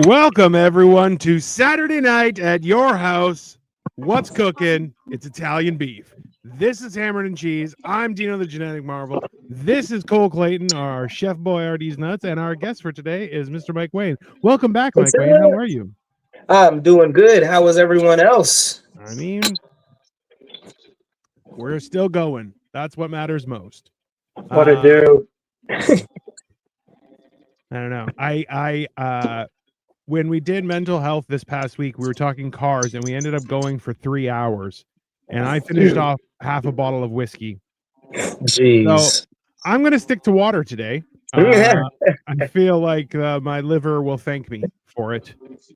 Welcome, everyone, to Saturday night at your house. What's cooking? It's Italian beef. This is Hammered and Cheese. I'm Dino the Genetic Marvel. This is Cole Clayton, our Chef Boyardee's Nuts, and our guest for today is Mr. Mike Wayne. Welcome back, Mike Wayne. How are you? I'm doing good. How was everyone else? I mean, we're still going. That's what matters most. What it do? I don't know. When we did mental health this past week, we were talking cars, and we ended up going for 3 hours. And I finished off half a bottle of whiskey. Jeez. So I'm going to stick to water today. I feel like my liver will thank me for it.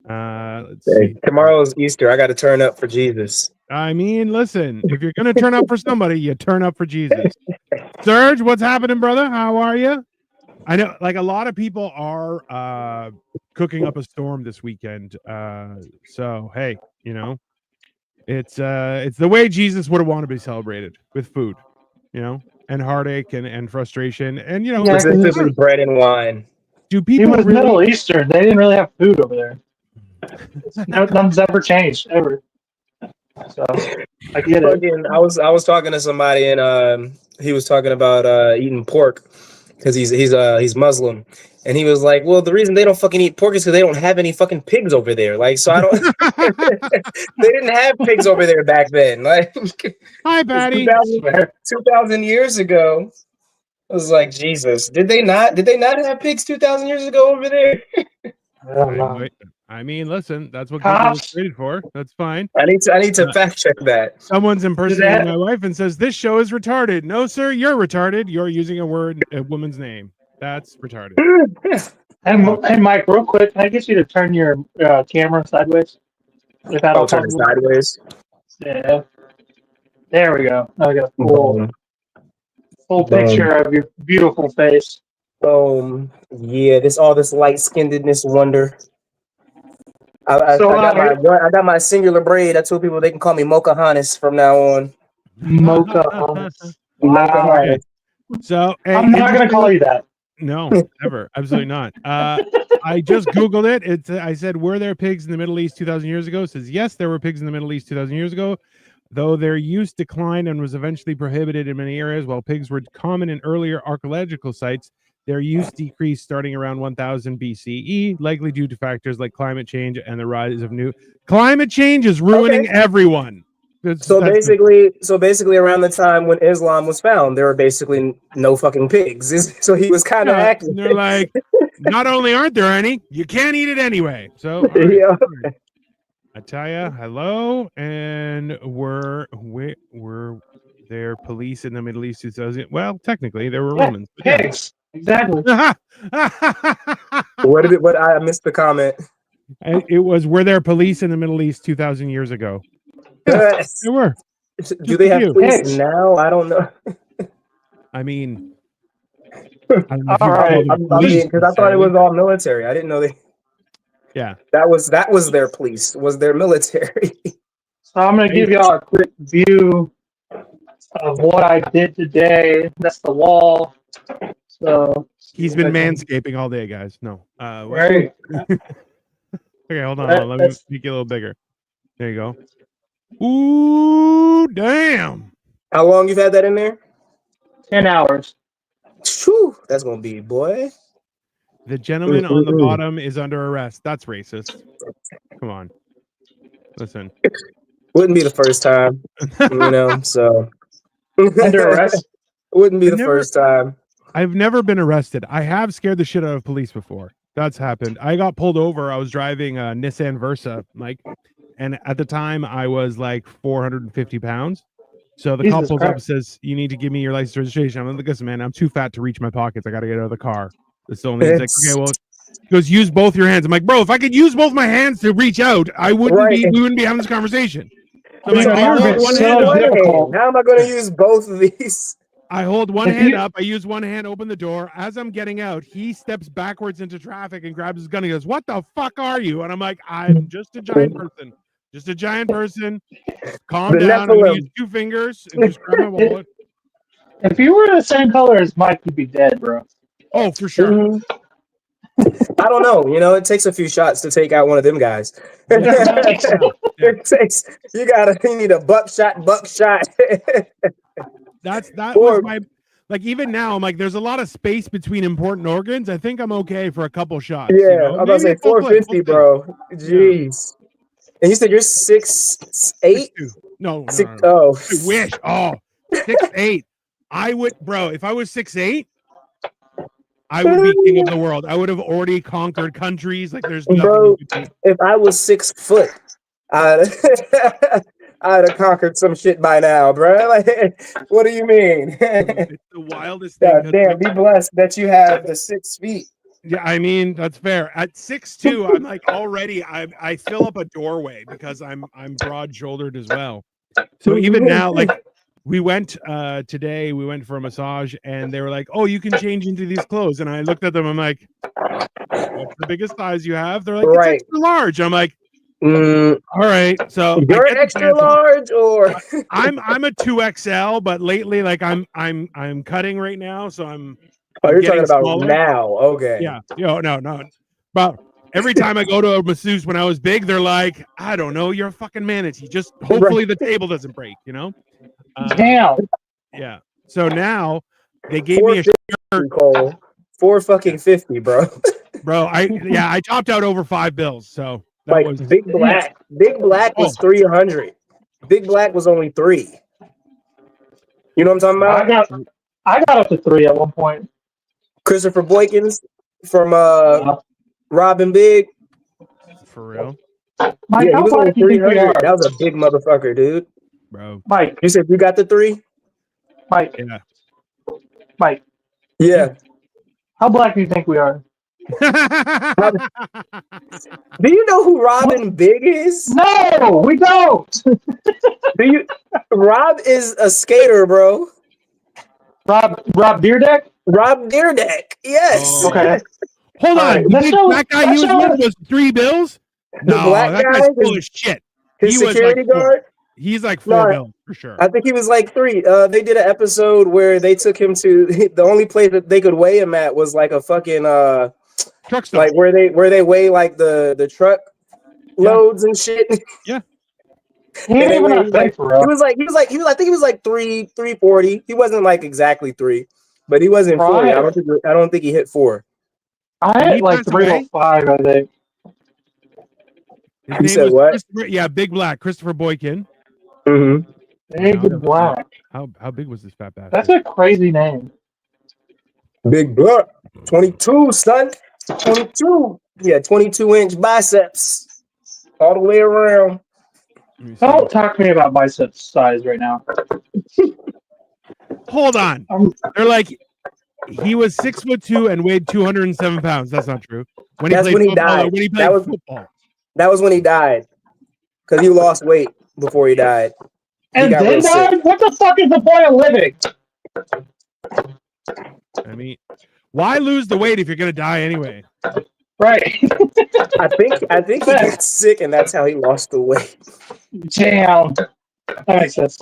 Let's see. Tomorrow's Easter. I got to turn up for Jesus. I mean, listen, if you're going to turn up for somebody, you turn up for Jesus. Serge, what's happening, brother? How are you? I know, like, a lot of people are cooking up a storm this weekend. So, hey, you know, it's the way Jesus would have wanted to be celebrated, with food, you know, and heartache and frustration, and you know, specifically bread and wine. Do people really... Middle Eastern? They didn't really have food over there. Nothing's ever changed ever. So I get it. I was talking to somebody, and he was talking about eating pork because he's Muslim. And he was like, well, the reason they don't fucking eat pork is because they don't have any fucking pigs over there. Like, so I don't. They didn't have pigs over there back then. Like, hi, Patty. 2,000 years ago. I was like, Jesus, did they not have pigs 2,000 years ago over there? I don't know. I mean, listen, that's what Google was created for. That's fine. I need to fact check that. Someone's impersonating my wife and says this show is retarded. No, sir, you're retarded. You're using a woman's name. That's retarded. Hey, Mike, real quick, can I get you to turn your camera sideways? If that'll turn it sideways. Yeah. There we go. I got a full picture of your beautiful face. Yeah, this light-skinnedness wonder. I got my singular braid. I told people they can call me Mochahannes from now on. Mochahannes. Okay. So I'm not going to call you that. No, never. Absolutely not. I just Googled it. I said, were there pigs in the Middle East 2,000 years ago? It says, yes, there were pigs in the Middle East 2,000 years ago, though their use declined and was eventually prohibited in many areas. While pigs were common in earlier archaeological sites, their use decreased starting around 1000 BCE, likely due to factors like climate change and the rise of new... Climate change is ruining everyone. So basically, around the time when Islam was found, there were basically no fucking pigs. So he was kind of acting. They're like, not only aren't there any, you can't eat it anyway. So I tell you, hello, and were there police in the Middle East 2000? Well, technically, there were Romans. Pigs, exactly. What I missed the comment. It was, were there police in the Middle East 2,000 years ago? Yes, they were. Do they have police now? I don't know. I mean, all right. Because I thought it was all military. I didn't know they. Yeah, that was their police. Was their military? So I'm gonna give y'all a quick view of what I did today. That's the wall. So he's been manscaping all day, guys. No, right. Okay, hold on. Let me make it a little bigger. There you go. Ooh, damn. How long you've had that in there? 10 hours. Whew, that's going to be, boy. The gentleman on the bottom is under arrest. That's racist. Come on. Listen. Wouldn't be the first time, you know, so. Under arrest? Wouldn't be the first time. I've never been arrested. I have scared the shit out of police before. That's happened. I got pulled over. I was driving a Nissan Versa, Mike. And at the time, I was like 450 pounds. So the cop pulls up and says, you need to give me your license registration. I'm like, listen, man, I'm too fat to reach my pockets. I got to get out of the car. That's the only thing. He's like, okay, well, he goes, use both your hands. I'm like, bro, if I could use both my hands to reach out, we wouldn't be having this conversation. I'm like, how am I going to use both of these? I hold one hand up. I use one hand, open the door. As I'm getting out, he steps backwards into traffic and grabs his gun. He goes, what the fuck are you? And I'm like, I'm just a giant person. Just a giant person. Calm down. I'm gonna use 2 fingers and just grab my wallet. If you were the same color as Mike, you'd be dead, bro. Oh, for sure. I don't know. It takes a few shots to take out one of them guys. Yeah. You need a buckshot. That Or- was my like. Even now, I'm like, there's a lot of space between important organs. I think I'm okay for a couple shots. Yeah, I'm about to say Maybe a full clip, 450, we'll see. bro. Jeez. And you said you're 6'8"? 6'2". No. Oh, I wish. Oh, 6'8". I would, bro. If I was 6'8", I would be king of the world. I would have already conquered countries. Like there's nothing. Bro, in between. if I was 6 foot, I'd have conquered some shit by now, bro. Like, what do you mean? It's the wildest thing. God 'cause, damn, like, be blessed that you have the 6 feet. yeah, I mean that's fair. At 6'2", I'm like already. I fill up a doorway because I'm broad shouldered as well. So even now, like we went today, we went for a massage, and they were like, "Oh, you can change into these clothes." And I looked at them. I'm like, "What's the biggest size you have?" They're like, Right. "It's extra large." I'm like, Mm, "All right." So I you're get the extra pants. large, or I'm a 2XL, but lately, like I'm cutting right now, so I'm oh, you're getting talking about smaller. now? Okay. Yeah. No. But every time I go to a masseuse when I was big, they're like, I don't know, you're a fucking manatee. Just hopefully the table doesn't break, Damn. Yeah. So now they gave me a shirt, Cole. 450, bro. bro. I topped out over $5. So that Like was Big Black. Big Black was 300. Big Black was only 3. You know what I'm talking about? I got up to 3 at one point. Christopher Boykins from Robin Big. for real, Mike, Yeah, he how was only black do you think we 300. are? That was a big motherfucker, dude. bro. Mike, You said you got the 3? Mike, Yeah. Mike, Yeah. how black do you think we are? Do you know who Robin Big is? No, we don't. Rob is a skater, bro. Rob Deerdeck? Rob Deerdeck. Yes. Oh. Okay. Hold on. Alright, You let's think show- that guy he let's was show- with was $3. The No, black that guy guy's full is- of shit. His He was security like 4. guard. He's like No, $4 for sure. I think he was like 3. They did an episode where they took him to the only place that they could weigh him at was like a fucking Truck stop. like where they weigh like the truck loads and shit. He ain't even a fake for real. He was like I think he was like 340. He wasn't like exactly 3, but he wasn't 40. Right. I don't think he hit 4. I Did had he like pass away? 305, I think. His You name said was what? Christopher, yeah, Big Black, Christopher Boykin. Mm-hmm. Big Black. How big was this fat bastard? That's a crazy name. Big Black. 22, son. 22. Yeah, 22-inch biceps all the way around. Let me see. Don't talk to me about biceps size right now. Hold on. They're like, he was 6'2" and weighed 207 pounds. That's not true. When he That's played when he football, died. when he That played was- football. That was when he died. Because he lost weight before he died. And got then real sick. died? What the fuck is the point of living? I mean, why lose the weight if you're gonna die anyway? Right. I think he got sick and that's how he lost the weight. Damn. That makes sense.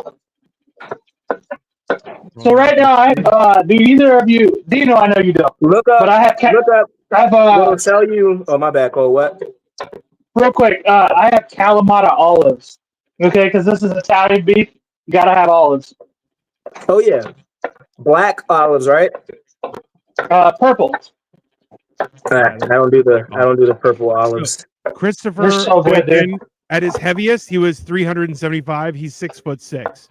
So right now, do either of you, Dino, I know you don't, Look up. but I have, Look up. I have We'll tell you. Oh, my bad, Cole. What? real quick, I have Kalamata olives. Okay, because this is Italian beef. You gotta have olives. Oh yeah, black olives, right? Purple. I don't do the purple olives. Christopher They're so good, dude. Boykin, at his heaviest, he was 375. He's 6'6".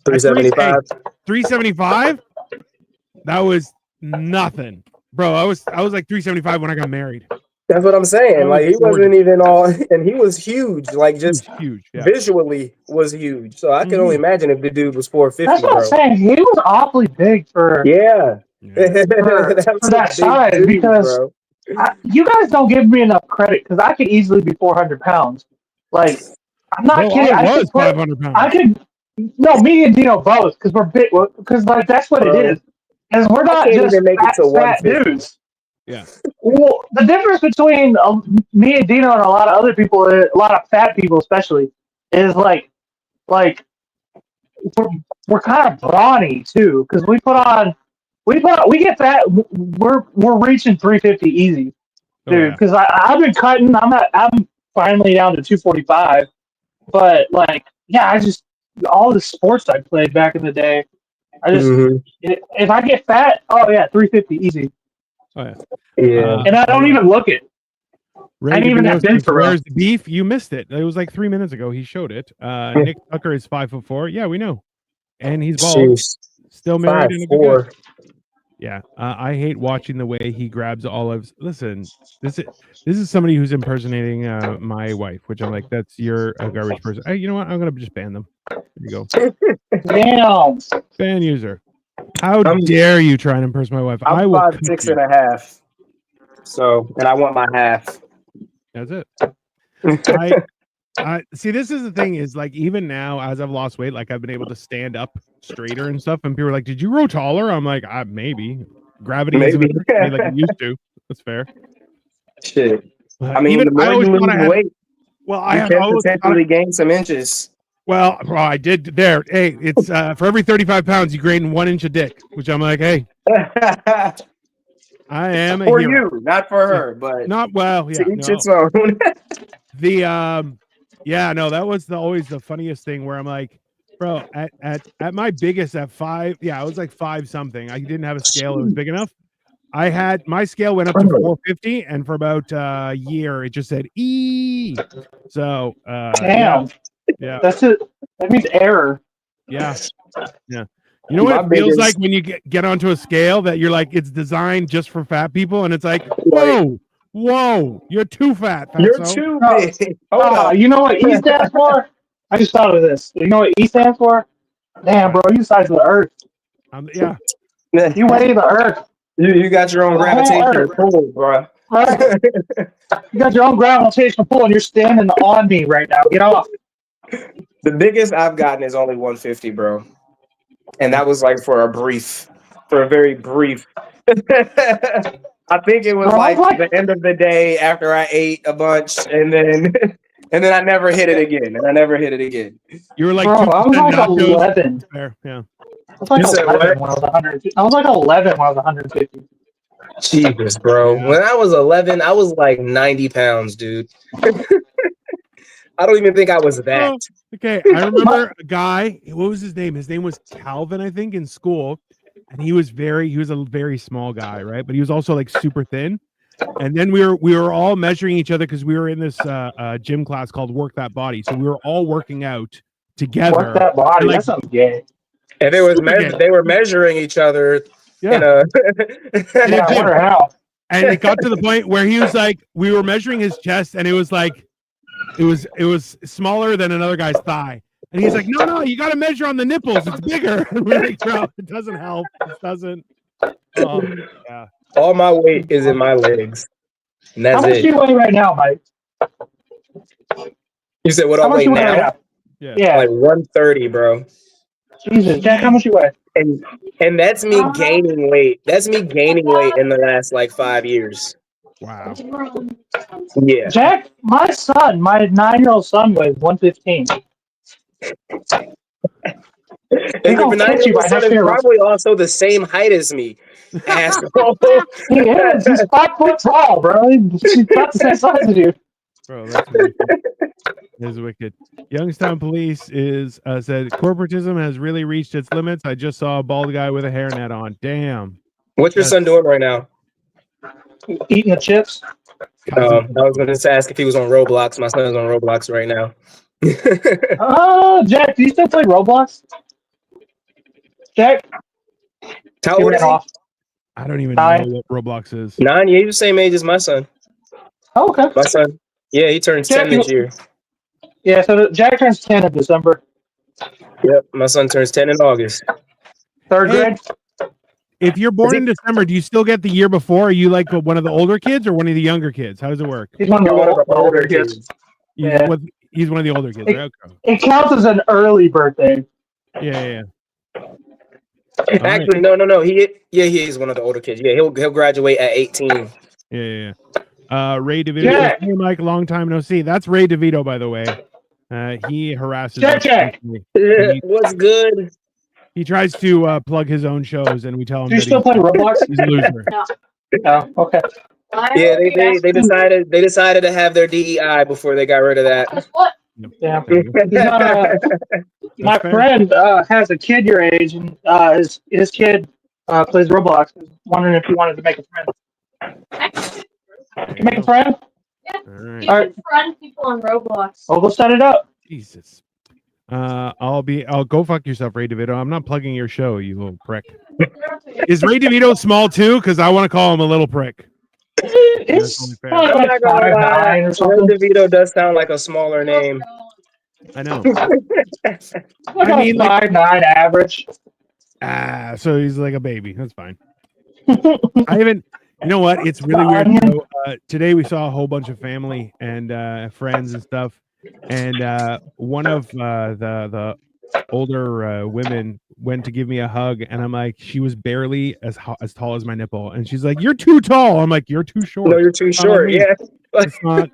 375. 375. That was nothing, bro. I was like 375 when I got married. That's what I'm saying. Like he wasn't even all, and he was huge. Like He was just huge. Yeah. visually was huge. So I can only imagine if the dude was 450, That's what I'm bro. saying. He was awfully big for Yeah. Yeah. That was for a that big size, dude, because bro. you guys don't give me enough credit because I could easily be 400 pounds. Like, I'm not Bro, kidding. I was could put- 500 pounds. I could. No, me and Dino both, because we're big. Because like that's what it is. Because we're not can't just even make it fat, to fat 150. dudes. Yeah. Well, the difference between me and Dino and a lot of other people, a lot of fat people especially, is like we're kind of brawny too. Because we get fat. We're reaching 350 easy. Oh, dude. yeah. Because I've been cutting. I'm finally down to 245. But like, yeah, I just all the sports I played back in the day. I just Mhm. if I get fat, oh yeah, 350 easy, Oh yeah. Yeah. and I don't even look it. Ray I ain't even that DeVito big says, for real. where's the beef? You missed it. It was like 3 minutes ago. He showed it. Nick Tucker is 5'4". Yeah, we know. And he's bald. Jeez. Still married and looking 5'4". good. Yeah. I hate watching the way he grabs olives. Listen, this is somebody who's impersonating my wife, which I'm like, you're a garbage person. Hey, you know what? I'm gonna just ban them. There you go. Damn. Ban user. How I'm- dare you try and impersonate my wife? I I'm will 5'6" cut you. and a half. So, and I want my half. That's it. I see. This is the thing is like even now as I've lost weight, like I've been able to stand up straighter and stuff. And people are like, "Did you grow taller?" I'm like, maybe. Gravity isn't Maybe. affecting me like it used to. That's fair. Shit. But I mean, even the more I you always lose thought I had. weight, Well, I you had can always thought potentially gain some inches. well, I did there. Hey, it's for every 35 pounds, you gain 1 inch of dick, which I'm like, hey, I am a For hero. you, not for her, but Not well, yeah. to each No. its own. The yeah, no, that was always the funniest thing where I'm like, bro, at my biggest at 5, yeah, I was like 5 something. I didn't have a scale that was big enough. I had my scale went up to 450, and for about a year it just said E. So Damn. yeah. That's it. That means error. Yeah. You know what My it feels biggest- like when you get onto a scale that you're like it's designed just for fat people, and it's like, whoa, you're too fat. You're fatso. too No. big. Hold up. You know what E stands for? I just thought of this. You know what E stands for? Damn, bro, you the size of the Earth. Yeah. You weigh the Earth. You got your own The whole gravitational Earth. pull, bro. Right? You got your own gravitational pull, and you're standing on me right now. Get off. The biggest I've gotten is only 150, bro. And that was like for a very brief. I think it was Bro, like what? the end of the day after I ate a bunch, and then I never hit it again. You were like, Bro, I was 2% like nachos. 11. Fair, yeah. I was like You said 11 what? when I was 150. I was like 11 when I was 150. Jesus, bro. Yeah. When I was 11, I was like 90 pounds, dude. I don't even think I was that. Oh, okay, I remember a guy. What was his name? His name was Calvin, I think, in school, and he was a very small guy, right? But he was also like super thin. And then we were all measuring each other because we were in this gym class called Work That Body. So we were all working out together. Work that body. And, like, That sounds gay. And they Super were measuring each other Yeah. in a Yeah, I wonder how. And it got to the point where he was like, we were measuring his chest, and it was like, it was smaller than another guy's thigh. And he's like, no, you got to measure on the nipples. It's bigger. And we're like, bro, it doesn't help. It doesn't. Oh, yeah. all my weight is in my legs. And How that's much do it. you weigh right now, Mike? You said what How I much weigh you weigh right now? now? Yeah. Yeah. Like 130, bro. Jesus, Jack, how much you weigh? And that's me gaining weight. That's me gaining weight in the last like 5 years. Wow. Yeah. Jack, my 9-year-old son weighs 115. And gonna your catch you by 9-year-old son next is year. probably also the same height as me. Asshole. He is. He's 5 foot tall, bro. He's about the same size as you. Bro, that's wicked. That is wicked. Youngstown Police said corporatism has really reached its limits. I just saw a bald guy with a hairnet on. Damn. What's your son doing right now? Eating the chips. I was going to ask if he was on Roblox. My son's on Roblox right now. Jack, do you still play Roblox? Jack? How He old ran is he? off. I don't even 9. know what Roblox is. 9. Yeah, he's the same age as my son. Oh, okay. My son. Yeah, he turns 10 this year. Yeah, so Jack turns 10 in December. Yep, my son turns 10 in August. 3rd Hey. grade? If you're born in December, do you still get the year before? Are you like one of the older kids or one of the younger kids? How does it work? He's one of You're one of the the older kids. Yeah. He's one of the older kids, right? Okay. It counts as an early birthday. Yeah. Actually, no. He is one of the older kids. Yeah, he'll graduate at 18. Yeah. Ray DeVito. Jack. Hey, Mike, long time no see. That's Ray DeVito, by the way. He harasses Jack, us Jack. constantly. What's good? He tries to plug his own shows, and we tell him Do you that still play Roblox? he's a loser. No. Okay. Yeah, they decided to have their DEI before they got rid of that. Yeah. There you go. My fair. friend has a kid your age, and his kid plays Roblox. I was wondering if you wanted to make a friend. There you Make a go. friend? All right. All right. Friend people on Roblox. Well, we'll set it up. Jesus. I'll go fuck yourself, Ray DeVito. I'm not plugging your show, you little prick. Is Ray DeVito small too? Because I want to call him a little prick. It's only fair. probably I'm like not gonna lie, 5'9" or Ray something. DeVito does sound like a smaller name. I know. Like I mean, like- 5'9" average. So he's like a baby. That's fine. I haven't. You know what? It's really weird. So, today we saw a whole bunch of family and friends and stuff, and one of the older women went to give me a hug, and I'm like, she was barely as tall as my nipple, and she's like, "You're too tall." I'm like, "You're too short." No, you're too short. me. Yeah. It's not.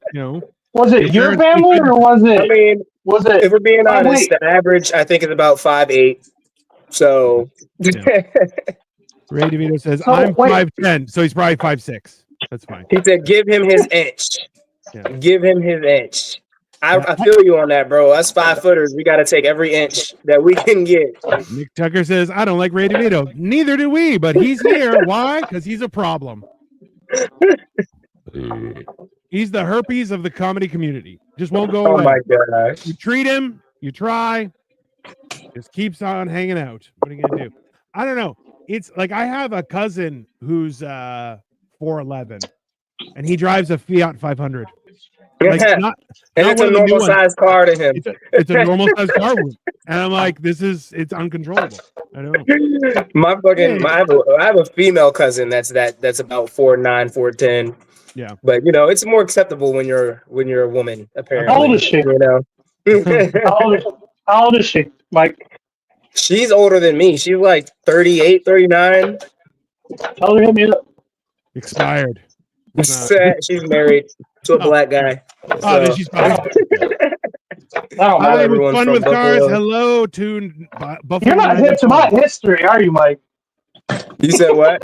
Was it Your your parents family think or was I it? mean, Was if it? we're being Oh, honest, wait. the average I think is about 5'8". So Ray DeVito says, So, "I'm wait. 5'10", so he's probably 5'6". That's fine. he said, "Give him his inch. Yeah. Give him his inch." Yeah. I feel you on that, bro. Us 5-footers, we got to take every inch that we can get. Nick Tucker says, "I don't like Ray DeVito." Neither do we, but he's here. Why? Because he's a problem. He's the herpes of the comedy community. Just won't go Oh away. my gosh. You treat him, you try, just keeps on hanging out. What are you gonna do? I don't know. It's like I have a cousin who's 4'11", and he drives a Fiat 500. Like, Yeah. not And not it's one a of the new normal ones. size car to him. It's a normal size car, and I'm like, it's uncontrollable. I don't know. I have a female cousin that's about 4'9", 4'10". Yeah. But it's more acceptable when you're a woman, apparently. How old is she? How old is she, Mike? She's older than me. She's like 38, 39. Tell her to hit me up. Expired. She's married to a black guy. Oh, then she's fine. Oh, Hi, with everyone Fun from with Cars. Buffalo. Hello to Buffalo. you're not hip to my history, are you, Mike? You said what?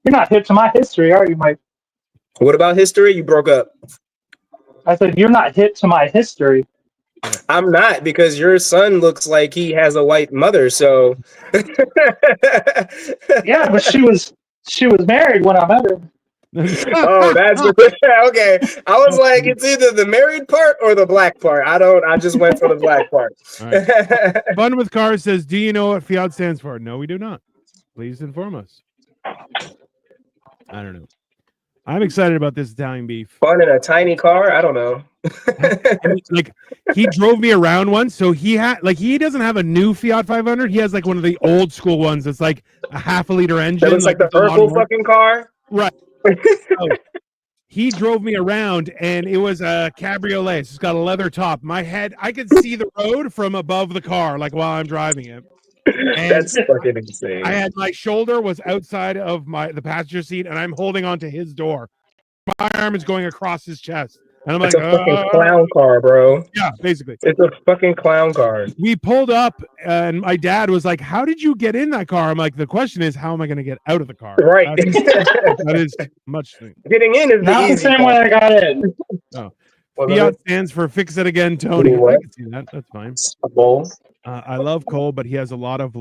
You're not hip to my history, are you, Mike? What about history? You broke up. I said you're not hip to my history. I'm not, because your son looks like he has a white mother. So Yeah, but she was married when I met her. oh, that's okay. I was like, it's either the married part or the black part. I just went for the black part. All right. Fun with Cars says, "Do you know what Fiat stands for?" No, we do not. Please inform us. I don't know. I'm excited about this Italian beef. Fun in a tiny car? I don't know. Like, he drove me around once, so he doesn't have a new Fiat 500. He has like one of the old school ones that's like a half a liter engine. It looks like the with a purple lawnmower. fucking car. Right. So, he drove me around, and it was a cabriolet. So it's got a leather top. My head, I could see the road from above the car, like while I'm driving it. And That's fucking insane. I had my shoulder was outside of the passenger seat, and I'm holding onto his door. My arm is going across his chest, and I'm It's like, a fucking clown car, bro. yeah, basically. It's a fucking clown car. We pulled up, and my dad was like, "How did you get in that car?" I'm like, "The question is, how am I going to get out of the car?" Right. That is much. Getting in is Not the easy same part. way I got in. Well, Fiat stands for "Fix It Again, Tony." I What? can see that. That's fine. a bowl. I love Cole, but he has a lot of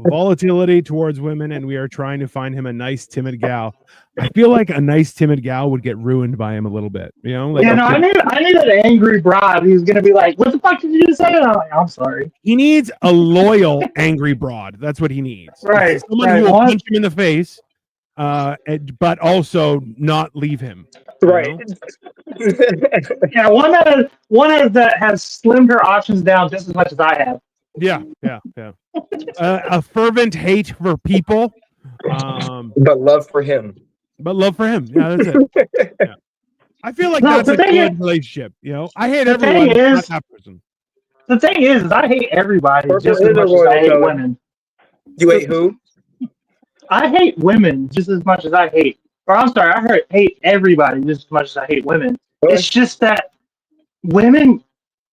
volatility towards women, and we are trying to find him a nice, timid gal. I feel like a nice, timid gal would get ruined by him a little bit. You know, like Yeah, no, I need an angry bride who's gonna be like, "What the fuck did you just say?" And I'm like, "I'm sorry." he needs a loyal, angry broad. That's what he needs. Right, Someone right. who will What? punch him in the face, but also not leave him. Right. Yeah, one that has slimmed her options down just as much as I have. Yeah. A fervent hate for people, But love for him. but love for him. Yeah, that's it. Yeah. I feel like No, that's the a thing good relationship. You know, I hate the everyone, thing but not is- that person. The thing is I hate everybody Purple just is as a much as royal I hate color. women. You ate who? I hate women just as much as I hate. Or I'm sorry, I hate everybody just as much as I hate women. It's just that women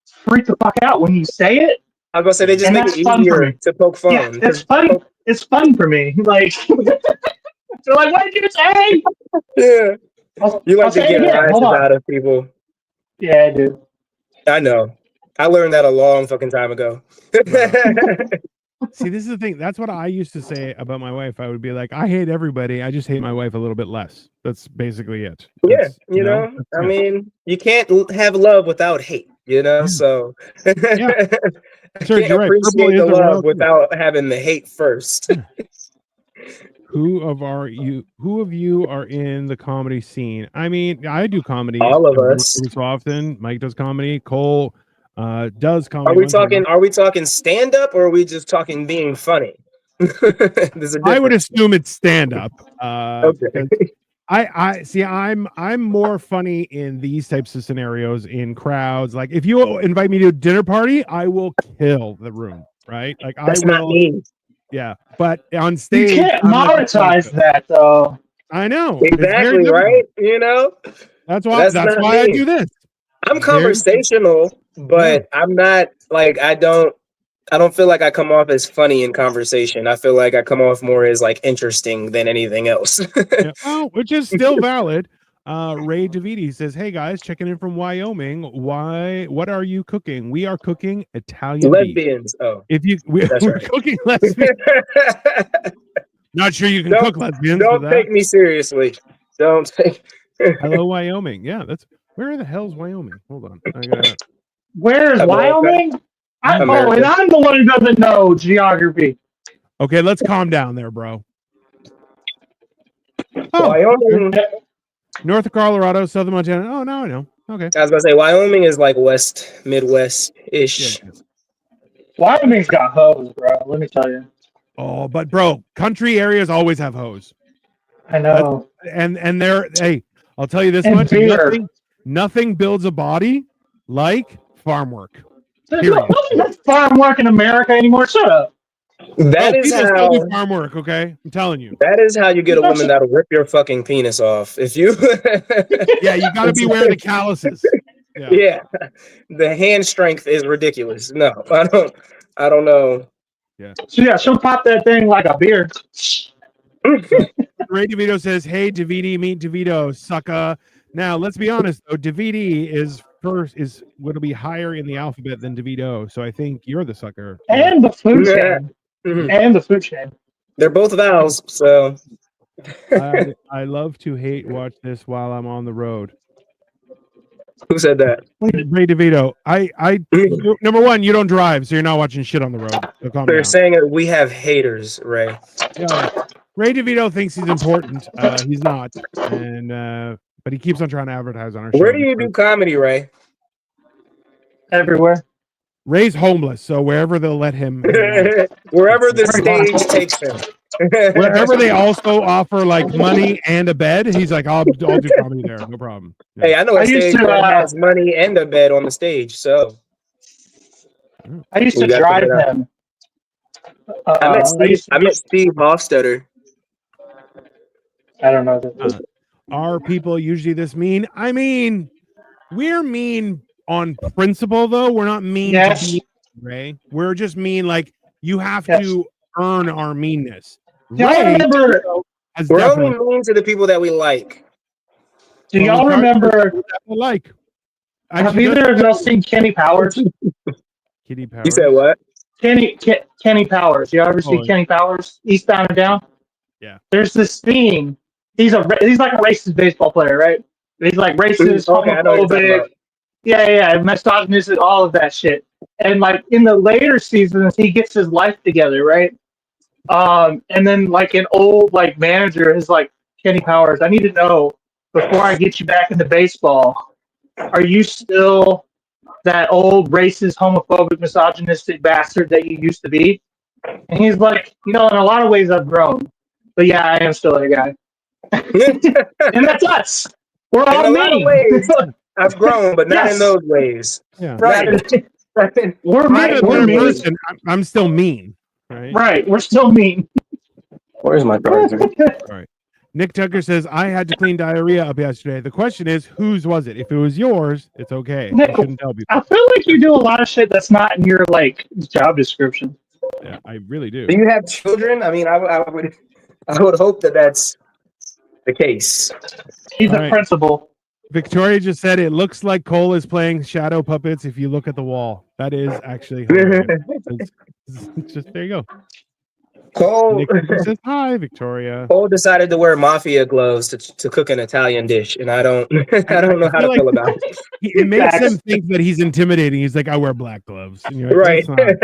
freak the fuck out when you say it. I was gonna say they just And make that's it fun for easier me. to poke fun. Yeah, it's fun. It's fun for me. Like, They're like, what did you say? Yeah. You I'll like to say it get again. rises Hold on. out of people. Yeah, I do. I know. I learned that a long fucking time ago. See, this is the thing. That's what I used to say about my wife. I would be like, I hate everybody. I just hate my wife a little bit less. That's basically it. Yeah, That's, you know, that's I it. mean, you can't have love without hate, you know, Yeah. so Yeah. I Serge, can't you're right. Purple appreciate is the a royal love without having the hate first. Who of you are in the comedy scene? I mean, I do comedy All of every us. so often. Mike does comedy. Cole does comedy. Are we talking stand up or are we just talking being funny? There's a I would difference. assume it's stand up. Okay. Because I see I'm more funny in these types of scenarios in crowds. Like if you invite me to a dinner party, I will kill the room, right? Like That's I not will. me. Yeah, but on You stage, can't I'm like, monetize that though. I know. It's very Exactly, difficult. right? You know? That's That's why not I me. do this. I'm Very- conversational, but I'm not like I don't feel like I come off as funny in conversation. I feel like I come off more as like interesting than anything else. Yeah, well, which is still valid. Ray DeViti says, "Hey guys, checking in from Wyoming. What are you cooking? We are cooking Italian beef. Lesbians. Oh, If you that's we're right. cooking lesbian. Not sure you can cook lesbians. Don't but take me seriously. Don't take. Hello, Wyoming. Yeah, that's where the hell's Wyoming? Hold on, I got. Where's America. Wyoming? And America. I'm the one who doesn't know geography. Okay, let's calm down there, bro. Oh, Wyoming. North Colorado, Southern Montana. Oh, now I know. Okay. I was gonna say Wyoming is like Midwest ish. Yeah. Wyoming's got hoes, bro. Let me tell you. Oh, but bro, country areas always have hoes. I know. And they're hey, I'll tell you this And much: beer. nothing builds a body like farm work. There's Period. no farm work in America anymore. Shut up. That is people still how. do farm work. Okay, I'm telling you. That is how you get a woman that'll rip your fucking penis off. If you. Yeah, you got to be wearing the calluses. Yeah. Yeah, the hand strength is ridiculous. No, I don't know. So yeah, she'll pop that thing like a beer. Ray DeVito says, "Hey, DeViti, meet DeVito, sucker." Now, let's be honest though. DeViti is going to be higher in the alphabet than DeVito, so I think you're the sucker. And the food Yeah. chain. And the food chain. They're both vowels, so. I love to hate watch this while I'm on the road. Who said that? Ray DeVito, I number one, you don't drive, so you're not watching shit on the road. So calm They're down. saying that we have haters, Ray. Yeah. Ray DeVito thinks he's important. He's not, and but he keeps on trying to advertise on our show. Where do you do comedy, Ray? Everywhere. Ray's homeless, so wherever they'll let him, Wherever the stage takes him. wherever they also offer like money and a bed, he's like, I'll do comedy there, no problem. Yeah. Hey, I know a I used stage to, that has money and a bed on the stage, so. I used to You got to drive get out. them. I met Steve Hofstetter. I don't know. This. Are people usually this mean? I mean, we're mean on principle, though. We're not mean Yes. to be Ray. We're just mean like you have Yes. to earn our meanness. Do y'all Ray remember? has We're only definitely mean to the people that we like. Do y'all remember? like. Have Actually, either of y'all seen Kenny Powers? Kitty Powers. You said what? Kenny Powers. You ever see Oh. Kenny Powers? Eastbound and Down. Yeah. There's this theme. He's like a racist baseball player, right? He's like racist, Okay, I know what you're talking homophobic. about. Yeah, misogynistic, all of that shit. And like in the later seasons, he gets his life together, right? And then like an old like manager is like, Kenny Powers, I need to know before I get you back into baseball, are you still that old racist, homophobic, misogynistic bastard that you used to be? And he's like, in a lot of ways I've grown, but yeah, I am still that guy. And that's us. We're all In a lot of mean. ways, I've grown, but not Yes. in those ways. Yeah. Right. We're I'm mean. not a We're better mean. person. I'm still mean. Right. Right. We're still mean. Where's my charger? Nick Tucker says, I had to clean diarrhea up yesterday. The question is, whose was it? If it was yours, it's okay. Nick, You shouldn't tell people. I feel like you do a lot of shit that's not in your like job description. Yeah, I really do. Do you have children? I mean, I would hope that that's the case. He's All a right. principal. Victoria just said it looks like Cole is playing shadow puppets if you look at the wall. That is actually hilarious. It's just there you go. Cole, Nick says hi, Victoria. Cole decided to wear mafia gloves to cook an Italian dish, and I don't I don't know how to feel feel like about it. It makes Facts. him think that he's intimidating. He's like, I wear black gloves. And you're like, Right.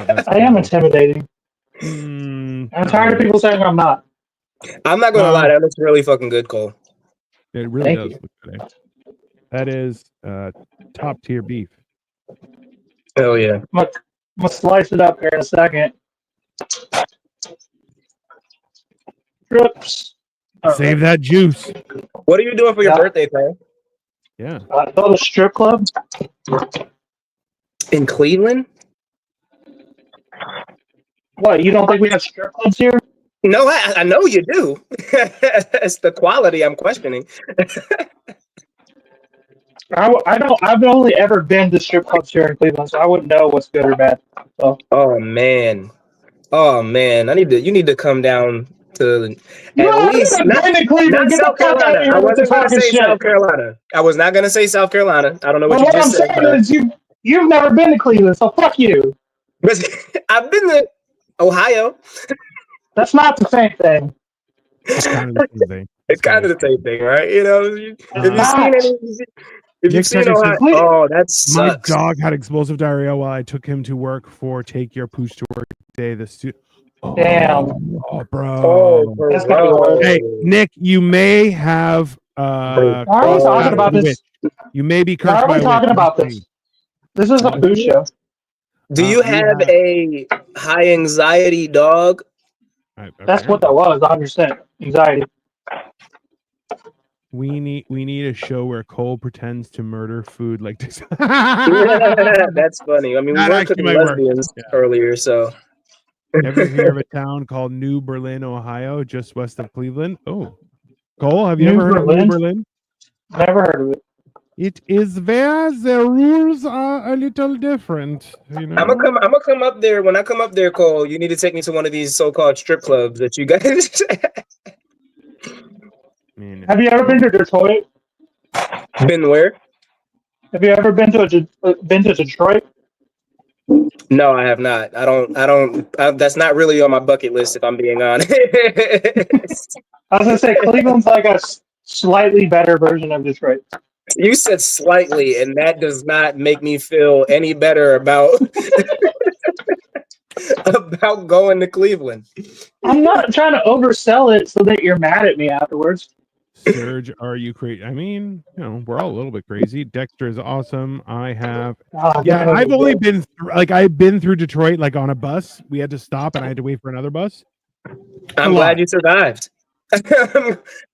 that's I am intimidating. Mm, I'm tired of people saying I'm not. I'm not gonna lie, that looks really fucking good, Cole. It really Thank does you. look good. That is top tier beef. Hell yeah. I'm gonna slice it up here in a second. Strips. Save that juice. What are you doing for your Yeah. birthday, Cole? Yeah. Go to the strip club. In Cleveland? What? You don't think we have strip clubs here? No, I know you do. It's the quality I'm questioning. I don't. I've only ever been to strip clubs here in Cleveland, so I wouldn't know what's good or bad. So Oh man. You need to come down to you at haven't least even not, been to Cleveland. not Get South the fuck out Carolina. of here I with the wasn't gonna talking say shit. South Carolina. I was not gonna say South Carolina. I don't know what But you what I'm just said. saying is you've never been to Cleveland, so fuck you. But I've been to Ohio. That's not the same thing. It's kind of the same thing. It's kind of the same thing, right? You know, if you've Nick seen Tucker Ohio, says, oh, that my sucks. dog had explosive diarrhea while I took him to work for Take Your Pooch to Work Day. Damn. Oh, bro. Oh, That's gotta be worse. Hey, Nick, you may have. Why are we talking about this? You may be cursed Why are by we a talking witch. about this? This is a food show. Do you we have a high anxiety dog? That's what that was. 100% anxiety. We need a show where Cole pretends to murder food like this. That's funny. I mean, we That were actually cooking might work. lesbians Yeah. earlier, so. Ever hear of a town called New Berlin, Ohio, just west of Cleveland? Oh, Cole, have you New ever heard Berlin? of New Berlin? Never heard of it. It is where the rules are a little different. You know? I'm gonna come up there. When I come up there, Cole, you need to take me to one of these so-called strip clubs that you guys. Man, Have you ever been to Detroit? Been where? Have you ever been to Detroit? No, I have not. I don't. That's not really on my bucket list, if I'm being honest. I was gonna say Cleveland's like a slightly better version of Detroit. You said slightly, and that does not make me feel any better about about going to Cleveland. I'm not trying to oversell it so that you're mad at me afterwards. Serge, are you crazy? I mean, you know, we're all a little bit crazy. Dexter is awesome. I have, yeah, I've only been I've been through Detroit like on a bus. We had to stop and I had to wait for another bus. I'm glad you survived.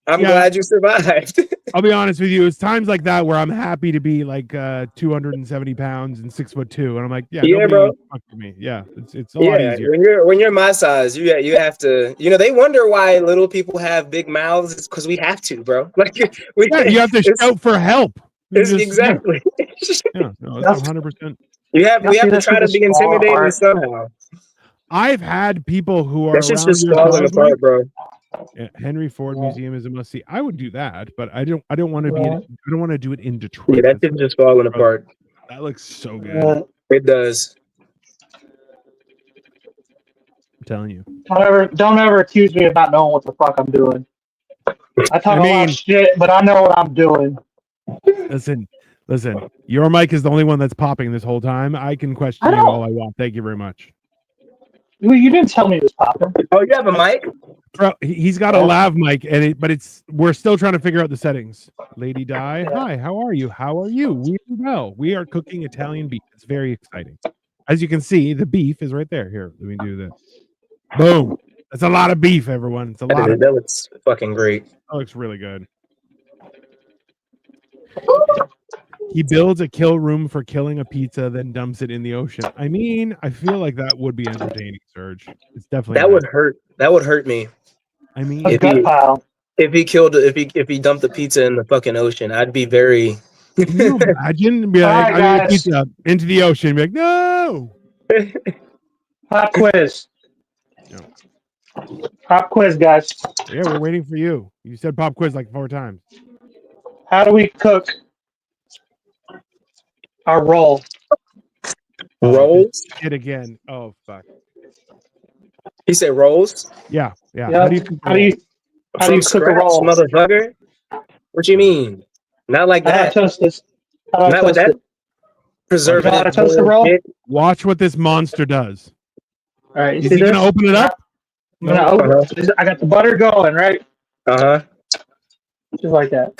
I'm glad you survived. I'll be honest with you. It's times like that where I'm happy to be like 270 pounds and 6'2", and I'm like, yeah, bro. Fuck with me. Yeah, it's a lot easier. When you're my size, you have to. You know, they wonder why little people have big mouths. It's because we have to, bro. Like you have to shout for help. Exactly. Yeah, no, it's 100%. We have to try to be intimidating somehow. I've had people who are That's just around your falling size, apart, bro. Henry Ford Museum is a must see. I would do that, but I don't want to be. I don't want to do it in Detroit. Yeah, that shit's just falling apart. That looks so good. It does. I'm telling you. Don't ever accuse me of not knowing what the fuck I'm doing. I talk a lot of shit, but I know what I'm doing. Listen. Your mic is the only one that's popping this whole time. I can question you all I want. Thank you very much. Well, you didn't tell me it was popping. Oh, you have a mic? Bro, he's got a lav mic, but we're still trying to figure out the settings. Lady Di, hi, how are you? How are you? We are well. We are cooking Italian beef. It's very exciting. As you can see, the beef is right there. Here, let me do this. Boom. That's a lot of beef, everyone. It's a lot. That looks fucking great. That looks really good. He builds a kill room for killing a pizza, then dumps it in the ocean. I mean, I feel like that would be entertaining, Serge. It's definitely that would hurt. That would hurt me. I mean, if he dumped the pizza in the fucking ocean, I'd be very. Can you imagine? Be like, I need a pizza into the ocean. Be like, no. Hot quiz. No. Pop quiz, guys. Yeah, we're waiting for you. You said pop quiz like 4 times. How do we cook our roll? Rolls? It again. Oh fuck. He said rolls? Yeah, yeah. Yeah. How do you cook How do you From cook a scratch, roll? motherfucker? What you mean? Not like How do I that. toast this? How do I Not with toast that it? preservative. You know how to toast the roll? bullshit. watch what this monster does? All right, you Is see he this? gonna open it up? I'm gonna open it. I got the butter going, right? Uh-huh. Just like that.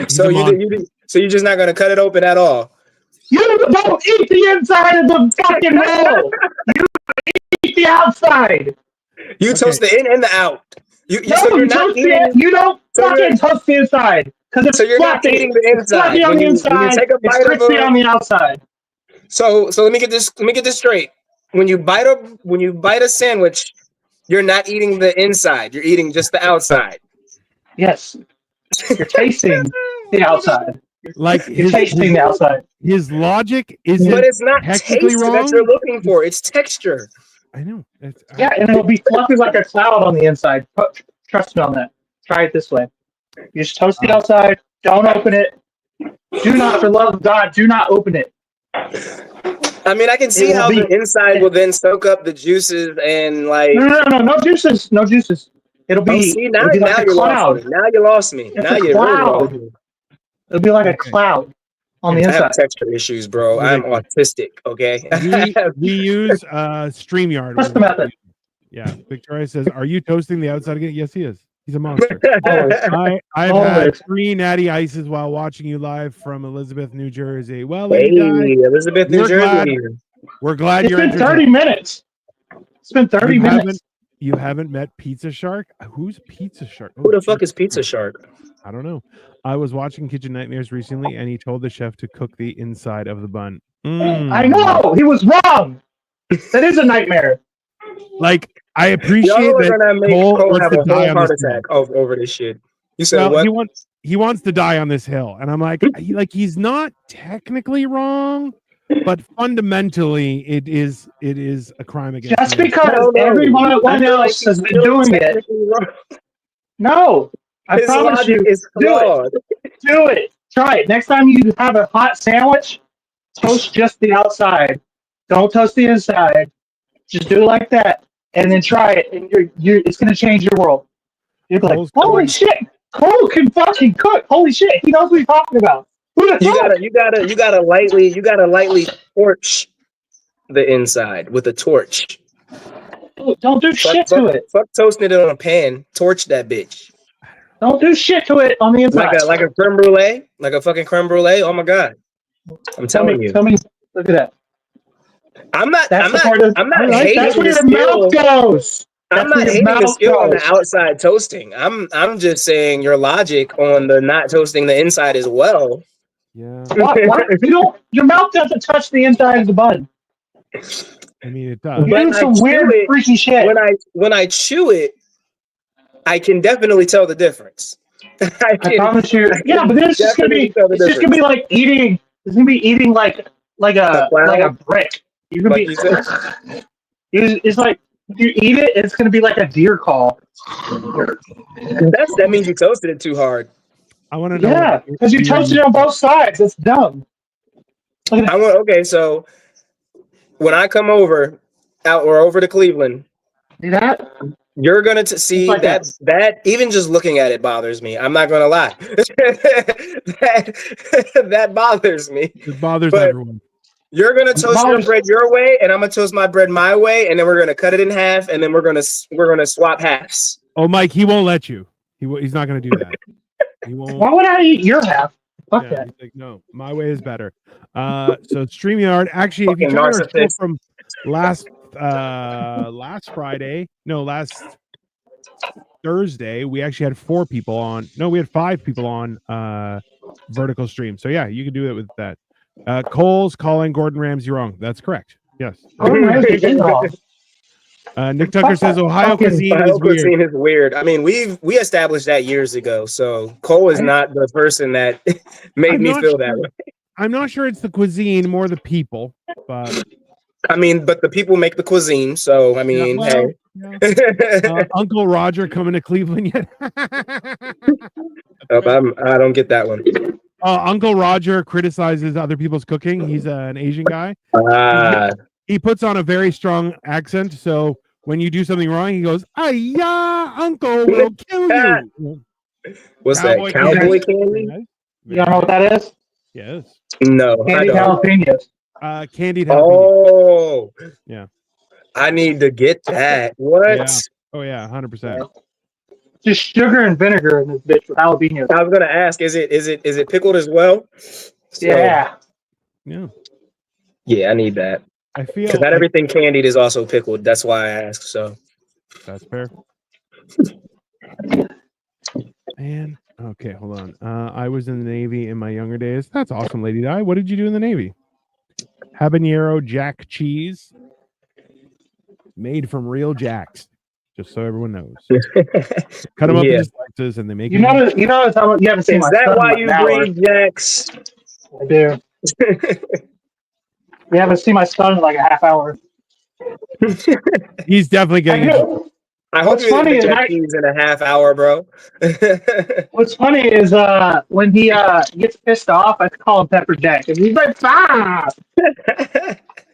So a you're just not gonna cut it open at all. You don't eat the inside of the fucking roll. You eat the outside. You Okay. toast the in and the out. So No, you're you not toast eating. you don't so fucking toast the inside because it's So you're not fluffy. eating the It's inside. fluffy on When the you inside. take a It's bite of crispy a- on the outside. So let me get this straight. When you bite a sandwich, you're not eating the inside. You're eating just the outside. Yes, you're tasting the outside. Like You're tasting the outside. his logic isn't. But it's not technically taste wrong. that you're looking for. It's texture. I know. Yeah, and it'll be fluffy like a cloud on the inside. Trust me on that. Try it this way. You just toast the outside. Don't open it. Do not, for love of God, do not open it. I mean, I can see It will how be- the inside will then soak up the juices and like. No juices. No juices. It'll Oh, be, see, now it'll be like a you cloud. lost me. Now you lost me. It's now a you really cloud. lost me. It'll be like a Okay. cloud on the I have inside. texture issues, bro. I'm autistic. Okay. we use StreamYard. Trust the method. Yeah. Victoria says, "Are you toasting the outside again?" Yes, he is. He's a monster. I've had Always. 3 natty ices while watching you live from Elizabeth, New Jersey. Well, Lady Di, Hey, Elizabeth, New We're glad- Jersey. we're glad It's you're been 30 entertained. minutes. It's been 30 minutes. You haven't met Pizza Shark? Who's Pizza Shark? Who the Oh, fuck geez. is Pizza Shark? I don't know. I was watching Kitchen Nightmares recently, and he told the chef to cook the inside of the bun. I know. He was wrong. That is a nightmare. Like, I appreciate Y'all are that gonna make Cole Cole wants have to a die whole on heart this hill. attack over this shit. You said Well, what? he wants to die on this hill, and I'm like, he's not technically wrong, but fundamentally, it is a crime against Just humanity. because No. everyone I feel like else he's has been still doing it. technically wrong. No. I His promise logic you. is Do it. flawed. Do it. Try it. Next time you have a hot sandwich, toast just the outside. Don't toast the inside. Just do it like that, and then try it, and it's gonna change your world. You're like, Cole's holy going- shit, Cole can fucking cook. Holy shit, he knows what he's talking about. Who the fuck? You gotta lightly torch the inside with a torch. Don't do shit to it. Fuck toasting it on a pan. Torch that bitch. Don't do shit to it on the inside. Like a creme brulee, like a fucking creme brulee. Oh my god! I'm telling you, Tell me. Look at that. I'm not That's the part of. I'm not That's hating where the your mouth skill. goes. I'm That's where not your hating the mouth skill on the goes. outside toasting. I'm just saying your logic on the not toasting the inside as well. Yeah, What? You don't. Your mouth doesn't touch the inside of the bun. I mean it does. You're doing some weird, freaky shit. When I chew it, I can definitely tell the difference. I promise you. Yeah, but then it's just gonna be. It's just gonna be like eating. It's gonna be eating like a brick. You're gonna Like be. you said? It's like you eat it. It's gonna be like a deer call. That means you toasted it too hard. I want to know. Yeah, because you toasted it on both sides. It's dumb. Look at that. Okay, so when I come over to Cleveland, See that? you're gonna see like that even just looking at it bothers me. I'm not gonna lie. that bothers me. It bothers But- everyone. You're gonna toast your bread your way, and I'm gonna toast my bread my way, and then we're gonna cut it in half, and then we're gonna swap halves. Oh, Mike, he won't let you. He's not going to do that. He won't. Why would I eat your half? Fuck Yeah, that. he's like, no, my way is better. So StreamYard, actually, if you Fucking check our show narcissist. from last Thursday, we actually had 4 people on. No, we had 5 people on vertical stream. So yeah, you can do it with that. Cole's calling Gordon Ramsay wrong. That's correct. Yes. Gordon Ramsay is wrong. Nick Tucker says Ohio cuisine Ohio is weird. cuisine is weird. I mean, we established that years ago. So Cole is not the person that made I'm me not feel sure. that way. I'm not sure it's the cuisine, more the people, but I mean, but the people make the cuisine, so I mean, well, hey. Uncle Roger coming to Cleveland yet? I don't get that one. Uncle Roger criticizes other people's cooking. He's an Asian guy. Ah, He puts on a very strong accent. So when you do something wrong, he goes, "Ay-ya, Uncle will kill you." what's that? Cowboy candy? You don't know what that is? Yes. No, I Candied don't. jalapenos. Candied jalapeno. Oh, Yeah. I need to get that. What? Yeah. Oh yeah, 100%. Just sugar and vinegar in this bitch with jalapenos. I was gonna ask, is it pickled as well? So, Yeah. Yeah. yeah, I need that I feel because not everything candied is also pickled. That's why I asked. So that's fair. Man. Okay, hold on. I was in the Navy in my younger days. That's awesome, Lady Di. What did you do in the Navy? Habanero jack cheese made from real jacks. Just so everyone knows. Cut them up Yeah. into slices and they make You know you haven't seen Is my that son why in you like an hour. breed jacks? I do. You haven't seen my son in like a half hour. He's definitely I getting it. know. I hope What's you funny eat is the jack cheese in a half hour, bro. What's funny is when he gets pissed off, I call him Pepper Jack, and he's like, "Ah!"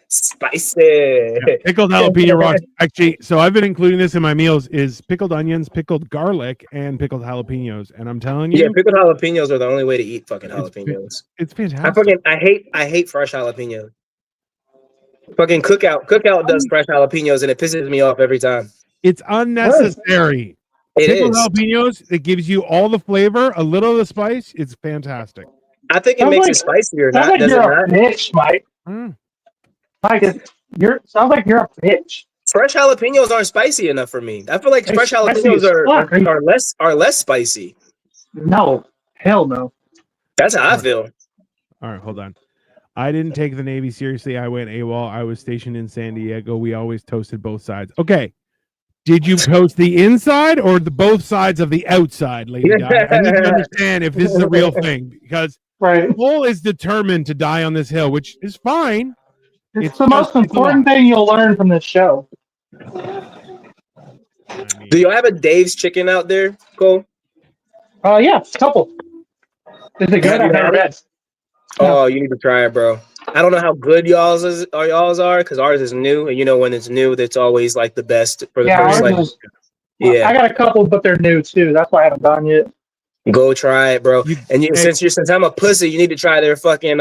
Spicy. Pickled jalapeno rocks. Actually, so I've been including this in my meals is pickled onions, pickled garlic, and pickled jalapenos. And I'm telling you, Yeah, pickled jalapenos are the only way to eat fucking jalapenos. it's fantastic. I hate fresh jalapenos. Fucking Cookout does fresh jalapenos and it pisses me off every time. It's unnecessary. It Pickled is. jalapenos, it gives you all the flavor, a little of the spice. It's fantastic. I think it Sounds makes like- it spicier, Sounds not like does it you're a not? bitch, Mike. Mm. Mike, sounds like you're a bitch. Fresh jalapenos aren't spicy enough for me. I feel like They're fresh spicy jalapenos as fuck. are less spicy. No, hell no. That's how I feel. All right, hold on. I didn't take the Navy seriously. I went AWOL. I was stationed in San Diego. We always toasted both sides. Okay. Did you toast the inside or the both sides of the outside, Lady Di? I need to understand if this is a real thing because Right. Cole is determined to die on this hill, which is fine. It's the most important thing you'll learn from this show. Do you have a Dave's chicken out there, Cole? Yeah, a couple. Is it good? Have you I've never had been. it? Oh, you need to try it, bro. I don't know how good y'all's are because ours is new, and you know when it's new, that's always like the best for the first like. I got a couple, but they're new too. That's why I haven't gone yet. Go try it, bro. Since I'm a pussy, you need to try their fucking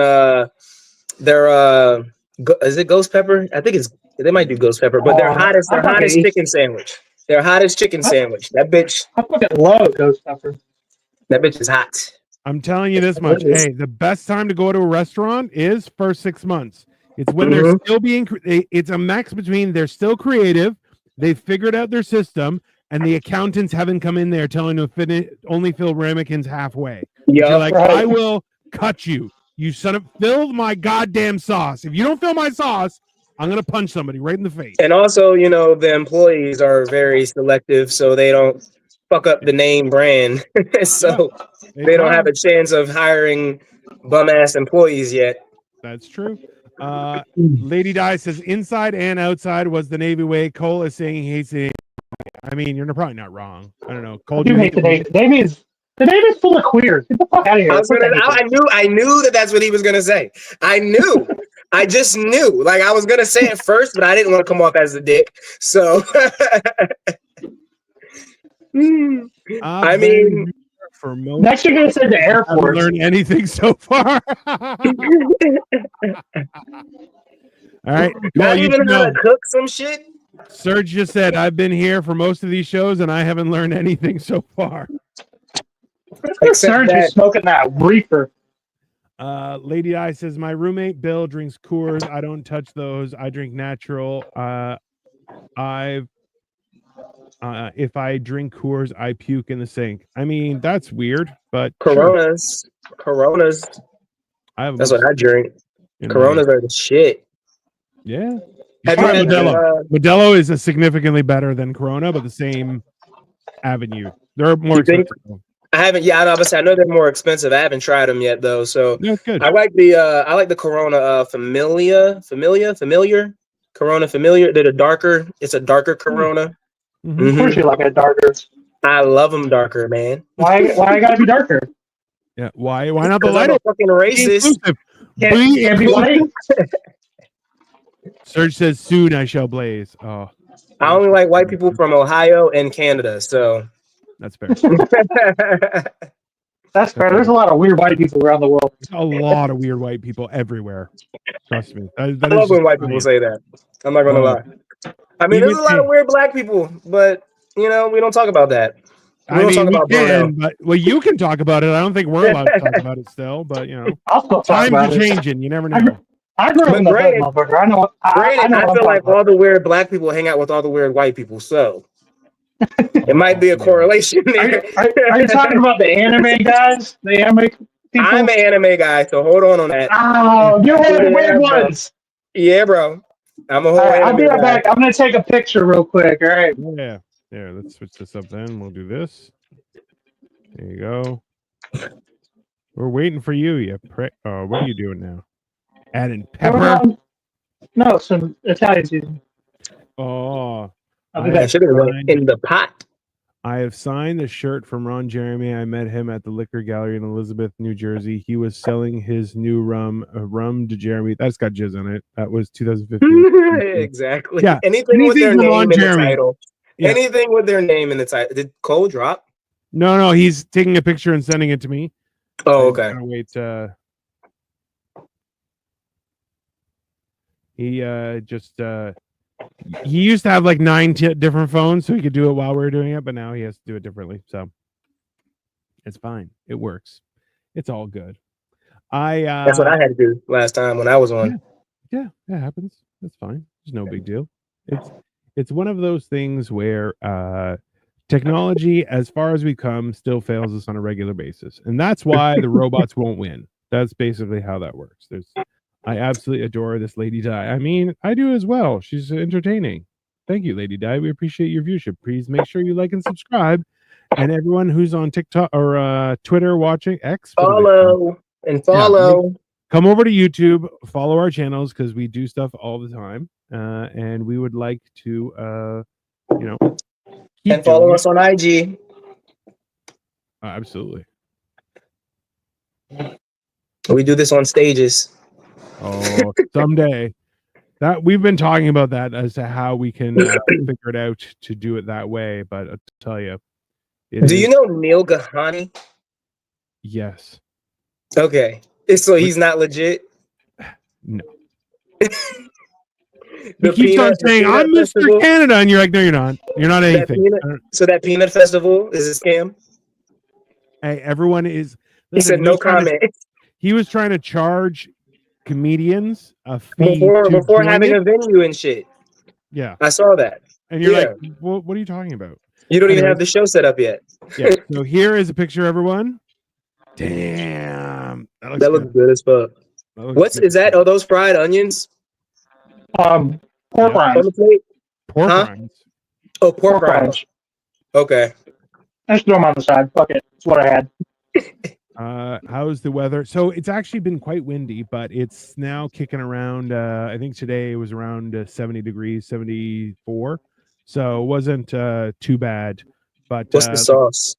is it ghost pepper? I think they might do ghost pepper, but their hottest chicken sandwich. Their hottest chicken sandwich. That bitch. I fucking love ghost pepper. That bitch is hot. I'm telling you this much. Hey, the best time to go to a restaurant is first 6 months. It's when they're still being. It's a max between they're still creative. They've figured out their system, and the accountants haven't come in there telling them to only fill ramekins halfway. Yeah, you're like, I will cut you. You son of fill my goddamn sauce. If you don't fill my sauce, I'm gonna punch somebody right in the face. And also, you know, the employees are very selective, so they don't fuck up the name brand. So they don't have a chance of hiring bum ass employees yet. That's true. Lady Di says inside and outside was the Navy way. Cole is saying he hates it. I mean, you're probably not wrong. I don't know. Cole, I do hate the Navy. The Navy's full of queers. Get the fuck out of here. I knew that's what he was gonna say. I knew. I just knew. Like I was gonna say it first, but I didn't want to come off as a dick. So I mean, for most next you're gonna say the Air I haven't Force. learned anything so far. All right. not even how to cook some shit. Serge just said, I've been here for most of these shows and I haven't learned anything so far. Serge is smoking that reefer. Lady Di says, my roommate Bill drinks Coors. I don't touch those. I drink natural. If I drink Coors, I puke in the sink. I mean, that's weird, but Coronas. That's what I drink. Coronas are the shit. Yeah. Have you had Modelo is significantly better than Corona, but the same avenue. They're more expensive. I haven't. Yeah, I know they're more expensive. I haven't tried them yet, though. So that's good. I like the Corona Familiar. Corona Familiar. They're the darker. It's a darker Corona. Mhm. Of course, you like it darker. I love them darker, man. Why I gotta be darker? Yeah. Why not the Because I'm lighter? a fucking Be racist. inclusive. Can't be inclusive. white. Serge says soon I shall blaze. Oh, I only like white people from Ohio and Canada, so. that's fair. That's fair. There's a lot of weird white people around the world. There's a lot of weird white people everywhere. Trust me. That I is love when just white people science. say that. I'm not gonna Well, lie. I mean, there's a lot of weird black people, but we don't talk about that. We I don't mean, talk we about can, Brunel. but well, you can talk about it. I don't think we're allowed to talk about it still, but I'll still talk times about are it. changing. You never know. I grew up But in the hood, granted- motherfucker. I know. I Granted, know I what I'm feel like talking about. all the weird black people hang out with all the weird white people, so it might be a correlation Are there. you talking about the anime guys? The anime people? I'm an anime guy, so hold on that. Oh, you're one of the Yeah, weird bro. ones. Yeah, bro. I'm a whole All right, I'll anime be right guy. back. I'm gonna take a picture real quick. All right. Yeah. There, let's switch this up then. We'll do this. There you go. We're waiting for you, you prick. Oh, what are you doing now? Adding pepper. No, some Italian season. Oh, I'll be I I back. should have went in the pot. I have signed the shirt from Ron Jeremy. I met him at the Liquor Gallery in Elizabeth, New Jersey. He was selling his new rum to Jeremy. That's got jizz on it. That was 2015. Exactly. Yeah. Anything with their Anything from name Ron in the Jeremy. title. Yeah. Anything with their name in the title. Did Cole drop? No, he's taking a picture and sending it to me. Oh, I'm okay. gonna wait. He he used to have like 9 different phones, so he could do it while we were doing it, but now he has to do it differently. So it's fine. It works. It's all good. That's what I had to do last time when I was on. Yeah, it happens. That's fine. There's no big deal. It's one of those things where technology, as far as we come, still fails us on a regular basis, and that's why the robots won't win. That's basically how that works. I absolutely adore this Lady Di. I mean, I do as well. She's entertaining. Thank you, Lady Di. We appreciate your viewership. Please make sure you like and subscribe. And everyone who's on TikTok or Twitter watching X, Follow and follow. come over to YouTube, follow our channels because we do stuff all the time, and we would like to, keep And follow doing us on IG. it. Absolutely. We do this on stages. Oh, someday. That we've been talking about that as to how we can figure it out to do it that way. But I'll tell you, Do you know Neil Gahani? Yes. Okay. So he's not legit? No. The He keeps on Peanut- the saying, Peanut "I'm Mr. Festival? Canada," and you're like, "No, you're not. You're not That anything." peanut- So that peanut festival is a scam? Hey, everyone is. He said no comment. He was trying to charge comedians a fee Before to join having it. a venue and shit. Yeah, I saw that. and you're Yeah. like, what are you talking about? You don't even Anyways. have the show set up yet. Yeah. So here is a picture, everyone. Damn, That looks good as fuck. What's is that? Oh, those fried onions? Pork Yeah. rinds. On the plate? Pork Huh? rinds. Oh, pork rinds. Okay. I just throw them on the side. Fuck it. That's what I had. How's the weather? So it's actually been quite windy, but it's now kicking around. I think today it was around 70 degrees, 74. So it wasn't too bad. But What's the sauce?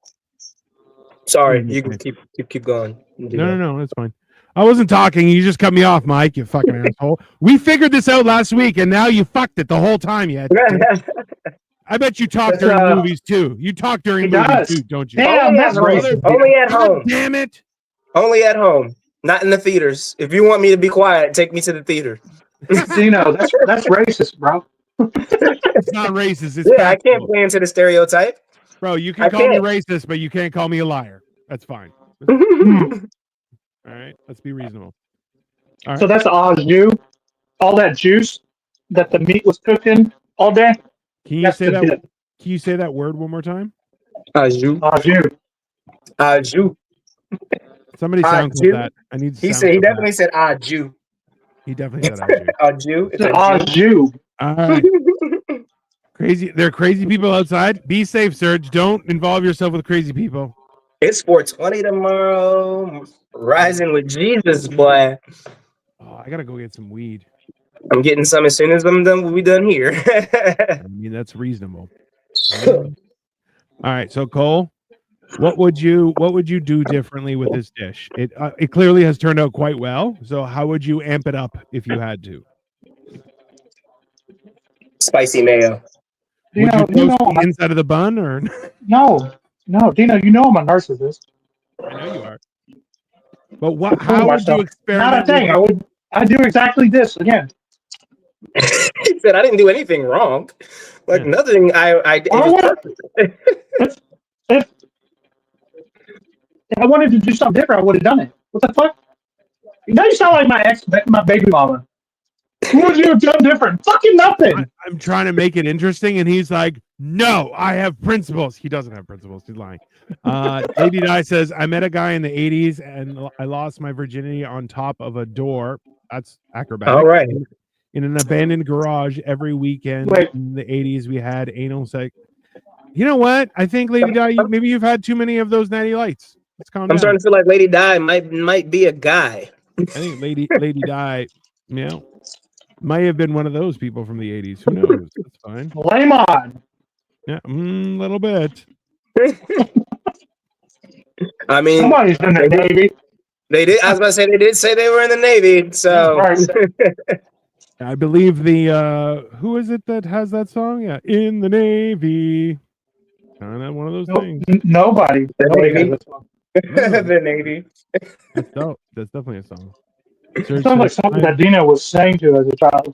Sorry, Mm, you can keep going. no, that's fine. I wasn't talking. You just cut me off, Mike. You fucking asshole. We figured this out last week, and now you fucked it the whole time. You had I bet you talk That's, during movies too. You talk during he movies does. too, don't you? Damn, Only that's at home. racist. Only at God home. damn it! Only at home. Not in the theaters. If you want me to be quiet, take me to the theater. Zeno, that's racist, bro. It's not racist. It's Yeah, I can't factual. play into the stereotype. Bro, you I can call me can't. racist, but you can't call me a liar. That's fine. Hmm. All right, let's be reasonable. So that's au jus. All that juice that the meat was cooked in all day. Can you That's say the that? dip. Can you say that word one more time? Au jus. Au jus. Au jus. Somebody Ah, sound clip Jew? that. I need. He sound said he clip that. definitely said au jus. He definitely said that. Au jus. It's It's a au jus. jus. All right, crazy. There are crazy people outside. Be safe, Serge. Don't involve yourself with crazy people. It's 420 tomorrow. Rising with Jesus, boy. Oh, I gotta go get some weed. I'm getting some as soon as I'm done. We'll be done here. I mean, that's reasonable. All right, so Cole, what would you do differently with this dish? It clearly has turned out quite well. So how would you amp it up if you had to? Spicy mayo. Would Dino, you toast the inside of the bun or? no, Dino, you know I'm a narcissist. I know you are. But what? How would you experiment? Not a thing. I do exactly this again. He said I didn't do anything wrong. Like Yeah. nothing. It was perfect. If I wanted to do something different, I would have done it. What the fuck? Now you sound like my baby mama. What would you have done different? Fucking nothing. I'm trying to make it interesting, and he's like, "No, I have principles." He doesn't have principles. He's lying. Lady Di says, "I met a guy in the '80s, and I lost my virginity on top of a door." That's acrobatic. All right. In an abandoned garage every weekend in the '80s, we had anal sex. You know what? I think Lady Di, maybe you've had too many of those natty lights. Let's calm down. I'm starting to feel like Lady Di might be a guy. I think Lady Di, might have been one of those people from the '80s. Who knows? That's fine. Blame on. Yeah, a little bit. I mean, somebody's in the Navy. They did. I was about to say they did say they were in the Navy. So Right. I believe the who is it that has that song? Yeah, in the Navy. Kind of one of those things. Nobody. The Nobody Navy. has this one. The Navy. That's dope. That's definitely a song. It sounds like something that Dino was saying to as a child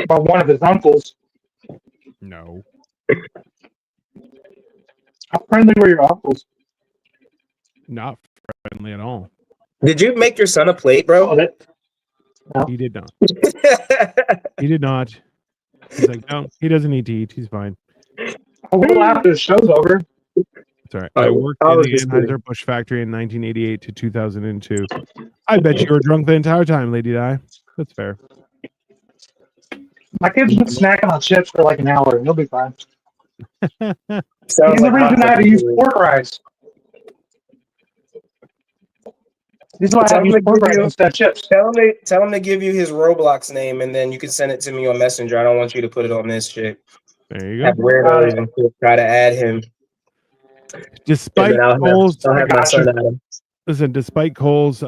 by one of his uncles. No. How friendly were your uncles? Not friendly at all. Did you make your son a plate, bro? Oh, no. He did not. He did not. He's like, no, he doesn't need to eat. He's fine. I will after the show's over. It's all right. I worked in the Anheuser-Busch factory in 1988 to 2002. I bet you were drunk the entire time, Lady Di. That's fair. My kid's been snacking on chips for like an hour. He'll be fine. Sounds He's the like reason I had to use pork rice. This is why I have to use pork rice instead of chips. Tell him to give you his Roblox name, and then you can send it to me on Messenger. I don't want you to put it on this shit. There you Have go. weirdos and try to add him. Despite Cole's, I'll have my son add him. listen, despite Cole's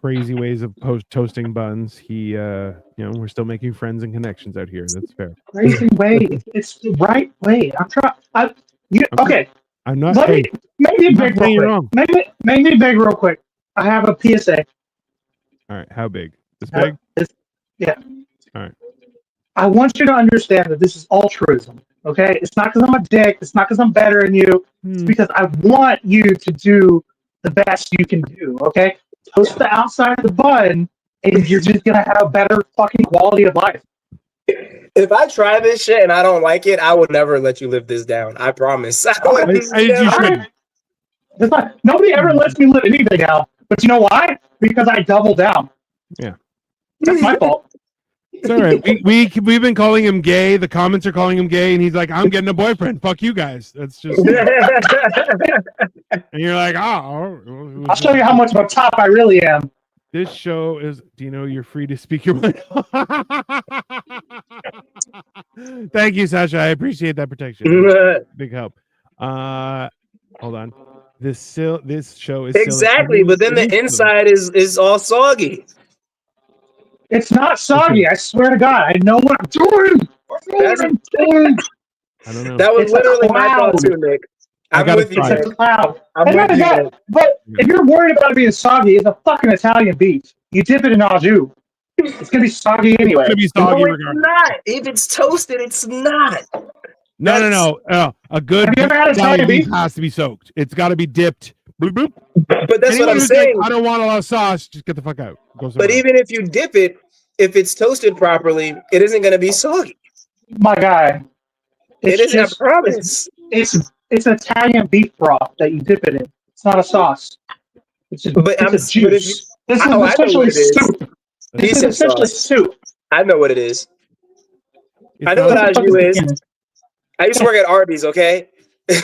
crazy ways of toasting buns, he, we're still making friends and connections out here. That's fair. Crazy way. It's the right way. I'm trying. Okay. I'm not. Make me big real quick. Make me big real quick. I have a PSA. All right. How big? This big? Yeah. All right. I want you to understand that this is altruism. Okay? It's not because I'm a dick. It's not because I'm better than you. It's because I want you to do the best you can do. Okay? Toast the outside of the bun, and you're just gonna have a better fucking quality of life. If I try this shit and I don't like it, I would never let you live this down. I promise. Nobody ever lets me live anything down. But you know why? Because I double down. Yeah. That's my fault. It's all right. We've been calling him gay. The comments are calling him gay, and he's like, "I'm getting a boyfriend. Fuck you guys." That's just. And you're like, "Oh." I'll show you how much of a top I really am. This show is, Dino, you're free to speak your mind. Thank you, Sasha. I appreciate that protection. Big help. Hold on. This show is exactly, but then the inside is all soggy. It's not soggy. I swear to God, I know what I'm doing. I don't know. That was literally my thought too, Nick. I'm with you. It's a cloud. I'm with you. But if you're worried about it being soggy, it's a fucking Italian beef. You dip it in au jus. It's gonna be soggy anyway. It's gonna be soggy no, it's not. If it's toasted, it's not. No. A good Have you ever had Italian beef? Has to be soaked. It's got to be dipped. Bloop, bloop. But that's what I'm saying. Like, I don't want a lot of sauce. Just get the fuck out. But even if you dip it, if it's toasted properly, it isn't going to be soggy. My guy. It isn't a promise. It's Italian beef broth that you dip it in. It's not a sauce. It's a juice. This is essentially soup. This is essentially soup. I know what it is. I know what au jus is. I used to work at Arby's, okay? I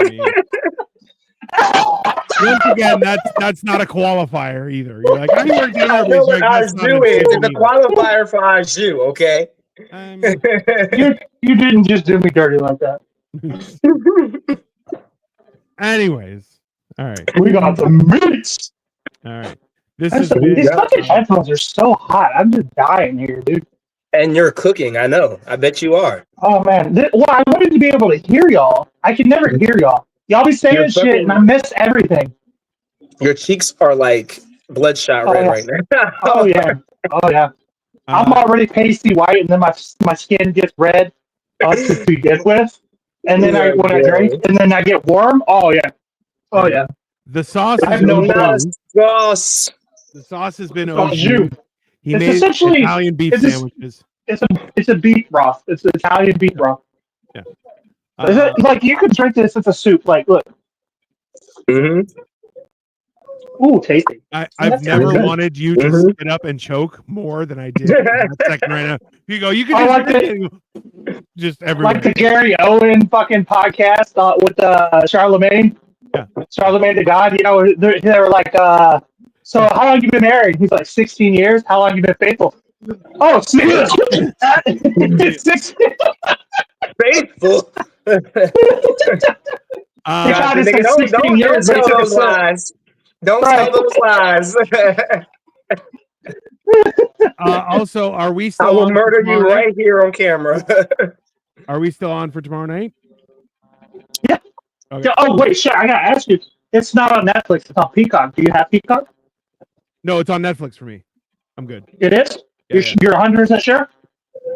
mean, Once again, that's not a qualifier either. You're like, I worked in I Arby's. know Like, what that's not a Azu is. It's a thing either. qualifier for Azu, okay? You didn't just do me dirty like that. Anyways, all right, We got the minutes. all right. This These is fucking headphones are so hot. I'm just dying here, dude. And you're cooking, I know. I bet you are. Oh man. Well, I wanted to be able to hear y'all. I can never hear y'all. Y'all be saying You're shit and I miss everything. Your cheeks are like bloodshot red yeah. right now. Oh yeah. Oh yeah. I'm already pasty white, and then my skin gets red to begin with, and then when I drink, and then I get warm. Oh yeah. Oh yeah. the sauce. I have Is no OG. Sauce. The sauce has been Oh, OG. Jus. He It's made essentially- Italian beef it's just- sandwiches. It's a beef broth. It's an Italian beef broth. Is it like you could drink this as a soup? Like, look, ooh, tasty. I've That's never good. wanted you to spit up and choke more than I did in that second right now. You go, you can I just, like drink it. Just everywhere. Like the Gary Owen fucking podcast with Charlemagne. Yeah. Charlemagne the God. You know, they were like, so how long you been married? He's like 16 years. How long you been faithful? Oh, 6 Faithful. tried to say Nigga, 16 years, don't but he tell took a those sip. lies. Don't Right. tell those lies. Also, are we still I will on for murder you tomorrow night? right here on camera. Are we still on for tomorrow night? Yeah. Okay. Oh wait, shit! I gotta ask you. It's not on Netflix. It's on Peacock. Do you have Peacock? No, it's on Netflix for me. I'm good. It is. Yeah, You're 100% sure?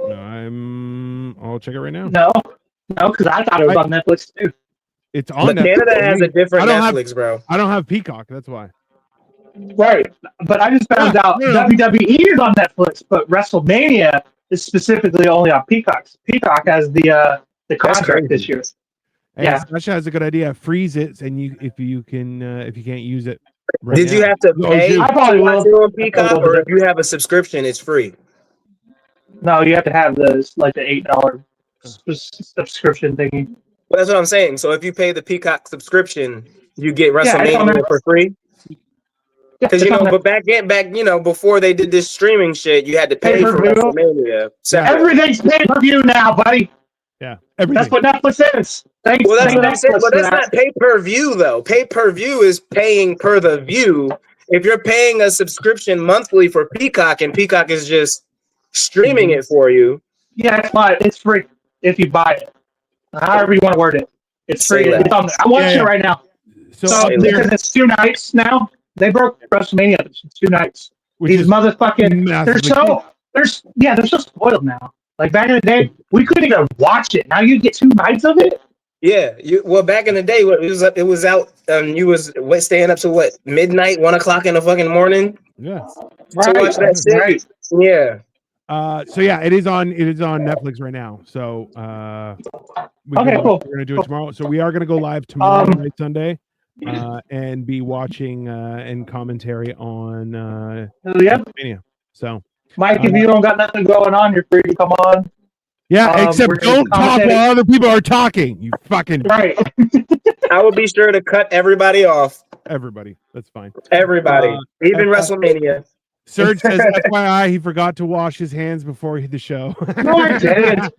No, I'll check it right now. No, because I thought it was on Netflix too. It's on But Netflix. Canada for has me. a different I don't have- Netflix, bro. I don't have Peacock. That's why. Right, but I just found out yeah. WWE is on Netflix, but WrestleMania is specifically only on Peacock. Peacock has the contract crazy. this year. Hey, Yeah. Sasha has a good idea. Freeze it, and if you can't use it. Right Did you now. have to Oh, pay shoot. I probably to watch will. it on Peacock, or if you have a subscription, it's free? No, you have to have the $8 subscription thingy. Well, that's what I'm saying. So if you pay the Peacock subscription, you get it's on WrestleMania there. for free. Because It's on there. but back before they did this streaming shit, you had to pay for Pay-per-view. WrestleMania. Everything's pay-per-view now, buddy. Yeah, everything. That's what Netflix is. Thanks. Well, that's thank what I'm saying. Netflix But for that's that. not pay-per-view though. Pay-per-view is paying per the view. If you're paying a subscription monthly for Peacock and Peacock is just streaming it for you, Yeah, it's free if you buy it. However you want to word it. It's free. Say that. It's on there. I'm watching Yeah. it right now. So So up there, because it's 2 nights now, they broke WrestleMania up into 2 nights. which These is motherfucking massively they're so spoiled now. Like back in the day, we couldn't even watch it. Now you get 2 nights of it. yeah. Back in the day, it was out. You was staying up to midnight, 1 o'clock in the fucking morning. yeah. To watch that shit? Right. Yeah. So yeah, it is on Netflix right now. So Cool. We're gonna do it tomorrow. So we are gonna go live tomorrow night, Sunday, Mm-hmm. and be watching and commentary on Yep. WrestleMania. So Mike, if you don't got nothing going on, you're free to come on. yeah, except we're gonna don't talk commentate. while other people are talking. You fucking Right. I will be sure to cut everybody off. everybody. That's fine. Everybody. Even WrestleMania. Serge says, FYI, he forgot to wash his hands before the show. No, I didn't.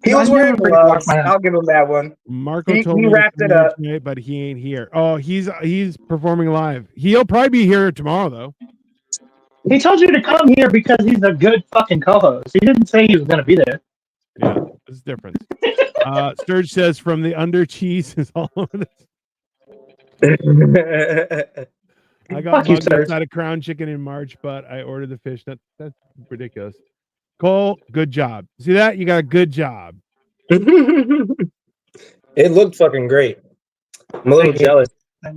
He was I wearing never forget to gloves. wash my hands. I'll give him that one. Marco He told me wrapped to it come here up. tonight, but he ain't here. Oh, he's performing live. He'll probably be here tomorrow though. He told you to come here because he's a good fucking co-host. He didn't say he was going to be there. Yeah, it's different. Sturge says from the under cheese is all over this. I got Fuck you, mugged Serge. outside of Crown Chicken in March, but I ordered the fish. That's ridiculous. Cole, good job. See that? You got a good job. It looked fucking great. I'm a little Thank you. jealous. All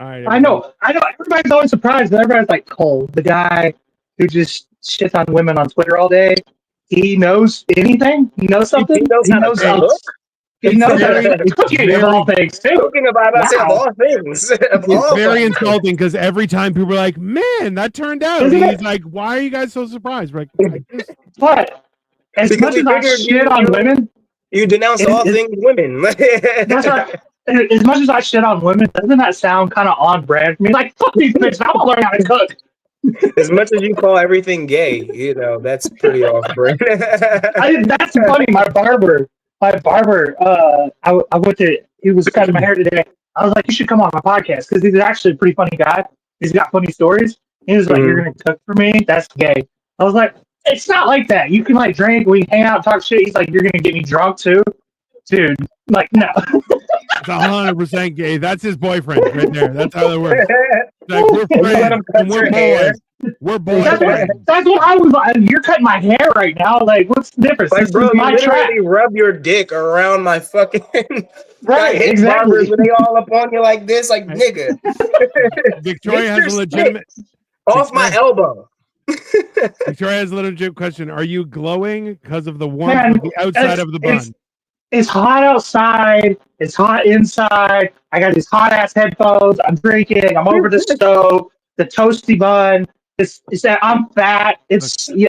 right. I know. Everybody's always surprised, but everybody's like, Cole, the guy who just shits on women on Twitter all day. He knows anything. He knows something. He knows how to how- cook. He knows how very- to cooking of all things too. Cooking about us of Wow. all things. Of It's all very things. insulting because every time people are like, "Man, that turned out," Isn't he's it? like, "Why are you guys so surprised?" We're like, "Just- But as Because much we as I figured shit you- on women, You denounce It- all it- things women. that's right. as much as I shit on women, doesn't that sound kind of on brand for me? Like, fuck these bitches, I'm gonna learn how to cook. As much as you call everything gay, that's pretty off brand. That's funny. My barber, I went to, he was cutting my hair today. I was like, you should come on my podcast because he's actually a pretty funny guy. He's got funny stories. He was like, you're going to cook for me? That's gay. I was like, it's not like that. You can like drink, we hang out, talk shit. He's like, you're going to get me drunk too? Dude, like, no. It's 100% gay. That's his boyfriend right there. That's how it works. Like, we're friends. And we're boys. We're boys. That's what I was like. You're cutting my hair right now. Like, what's the difference? Like, this bro, is you my literally track. rub your dick around my fucking Right, exactly. exactly. Barbers, when they all up on you like this, like nigga. Victoria has a legitimate off my elbow. Victoria has a legitimate question. Are you glowing because of the warmth Man, of the outside of the bun? It's hot outside. It's hot inside. I got these hot ass headphones. I'm drinking. I'm over the stove. The toasty bun. It's that I'm fat.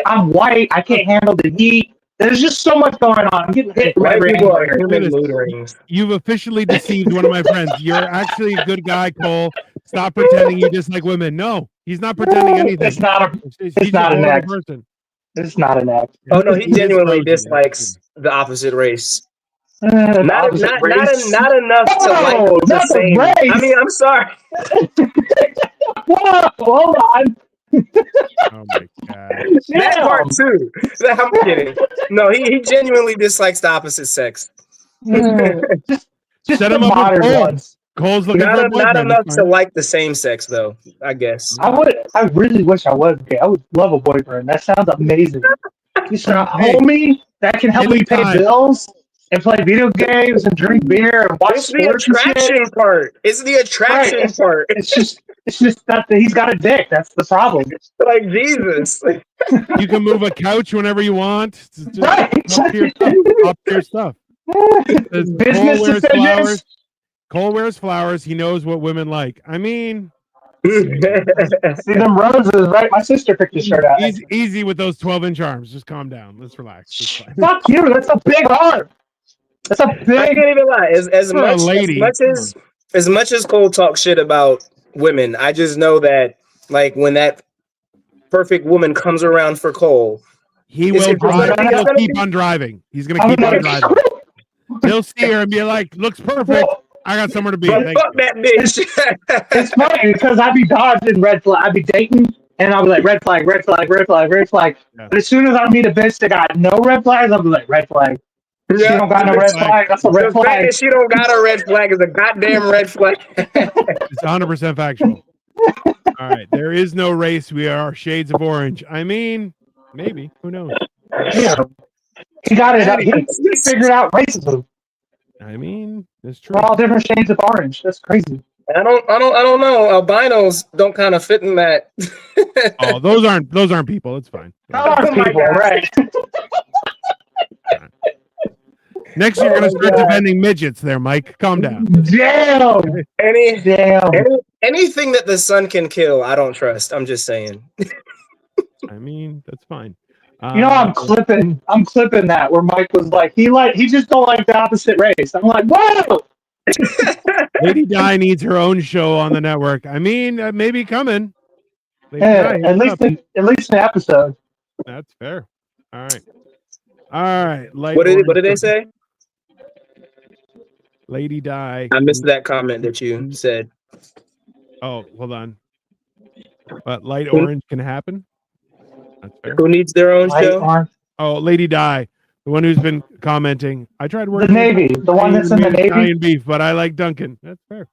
I'm white. I can't handle the heat. There's just so much going on. I'm getting hit from every angle here. You've officially deceived one of my friends. You're actually a good guy, Cole. Stop pretending you dislike women. No, he's not pretending anything. It's not an act. Person. It's not an act. Oh no, he genuinely dislikes the opposite race. Not enough to like the same. Race. I mean, I'm sorry. Whoa, hold on. Oh my god. That part too. I'm kidding. No, he genuinely dislikes the opposite sex. Just Set the him up modern with Cole. ones. Cole's looking for a Not boyfriend. enough to like the same sex though, I guess. I really wish I was gay. I would love a boyfriend. That sounds amazing. Just a homie that can help me pay bills and play video games and drink beer and watch sports. The attraction part. It's the attraction part. It's just that he's got a dick. That's the problem. Like Jesus. You can move a couch whenever you want. Just Right. Up your stuff. Business decisions. Cole wears flowers. He knows what women like. I mean, see them roses, right? My sister picked his shirt out. Easy with those 12-inch arms. Just calm down. Let's relax. Fuck you. That's a big arm. That's a big. I can't even lie. As much as Cole talks shit about women, I just know that like when that perfect woman comes around for Cole, he will drive. He'll keep on driving. He's gonna keep on driving. He'll see her and be like, "Looks perfect. I got somewhere to be." Fuck that bitch. It's funny because I'd be dodging red flag. I'd be dating and I'll be like red flag, red flag, red flag, red flag. Yeah. But as soon as I meet a bitch that got no red flags, I'll be like red flag. Yeah. She don't got no red flag. That's a red flag. The fact that she don't got a red flag is a goddamn red flag. It's 100% factual. All right, there is no race. We are shades of orange. I mean, maybe. Who knows? Yeah. He got it. He figured out racism. I mean, it's true. We're all different shades of orange. That's crazy. I don't know. Albinos don't kind of fit in that. Oh, those aren't people. It's fine. People, right? Next, you're gonna start defending midgets, there, Mike. Calm down. Damn. Anything that the sun can kill, I don't trust. I'm just saying. I mean, that's fine. I'm clipping that where Mike was like, he just don't like the opposite race. I'm like, whoa. Lady Di needs her own show on the network. I mean, maybe coming. At least an episode. That's fair. All right. What did they say? Lady Di. I missed that comment that you said. Oh, hold on. But light orange can happen. That's fair. Who needs their own show? Orange. Oh, Lady Di, the one who's been commenting. I tried working. The Navy, the one that's in the Navy. Italian beef, but I like Duncan. That's fair.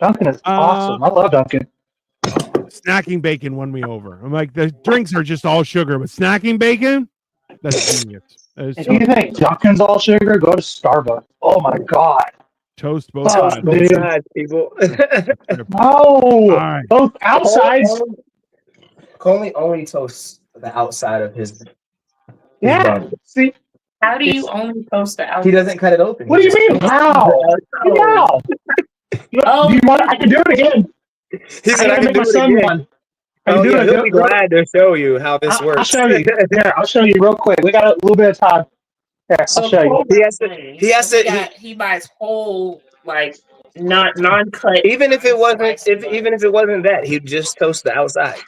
Duncan is awesome. I love Duncan. Snacking bacon won me over. I'm like, the drinks are just all sugar, but snacking bacon, that's genius. If you think Duncan's all sugar, go to Starbucks. Oh my god. Toast both sides. Both sides, people. No, both outsides. Cole only toasts the outside of his. Yeah. See, how do you only toast the outside? He doesn't cut it open. What do you mean? How? How? Oh, I can do it again. He said I can do it again. He'll be glad to show you how this works. I'll show you. Here, I'll show you real quick. We got a little bit of time. Here, I'll show you. He has to. He buys whole like not non-cut. Even if it wasn't, even if it wasn't that, he'd just toast the outside.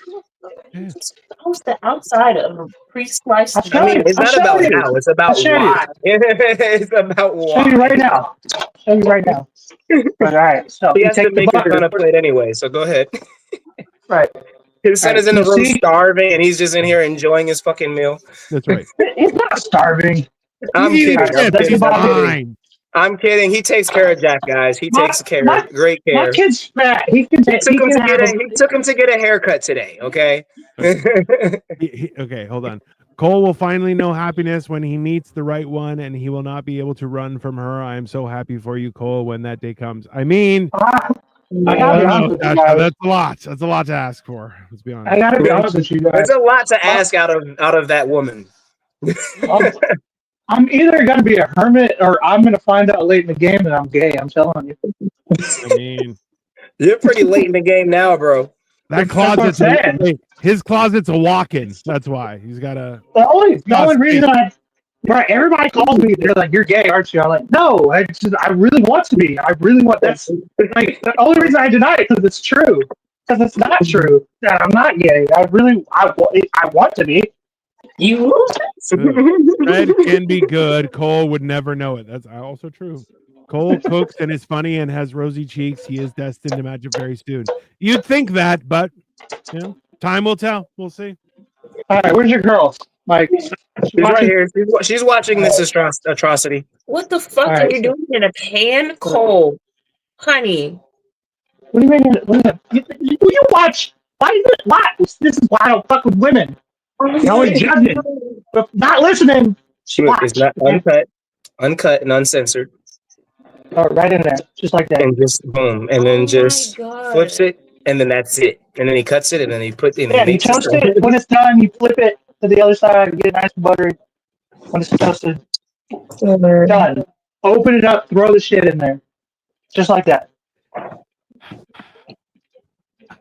Toast the outside of a pre-sliced. I'll show I mean, you. it's I'll not show about you. how; it's about I'll show you. why. It's about Show you why. right now. Show you right now. All right. So He you has to take the make it on butter. a plate anyway. So go ahead. Right. His son Right, is in the you room see? starving, and he's just in here enjoying his fucking meal. That's right. He's not starving. I'm He's eating kidding. I'm chips. kidding. He's I'm kidding. fine. I'm kidding. He takes care of Jack, guys. He takes care, great My care. kid's fat. He can He take. took He him can to get have. he took him to get a haircut today. Okay. Okay, hold on. Cole will finally know happiness when he meets the right one, and he will not be able to run from her. I am so happy for you, Cole, when that day comes. I mean, I I gotta be don't honest know, with you Dasha, guys. that's a lot. That's a lot to ask for. Let's be honest. I gotta be honest with you guys. There's a lot to ask out of that woman. I'm either gonna be a hermit or I'm gonna find out late in the game that I'm gay. I'm telling you. I mean, You're pretty late in the game now, bro. that what I'm closet's saying. his closet's a walk-in. That's why he's got a. The only reason everybody calls me, they're like, "You're gay, aren't you?" I'm like, "No, I really want to be. I really want." That's like the only reason I deny it because it's true. Because it's not true that I'm not gay. I want to be. You Fred can be good. Cole would never know it. That's also true. Cole cooks and is funny and has rosy cheeks. He is destined to match up very soon. You'd think that, but you know, time will tell. We'll see. All right, where's your girl, Mike? She's right here. She's watching this atrocity. What the fuck All are right. you doing in a pan, Cole? Honey. What do you mean? You watch? Why is it? Why? This is why I don't fuck with women. You're always judging, but not listening. Watch. It's not uncut and uncensored, Oh, right in there, just like that. and just boom, and then just flips it, and then that's it. And then he cuts it, and then he Yeah, you toast it. When it's done, you flip it to the other side, get it nice and buttery. When it's toasted, done. Open it up, throw the shit in there, just like that.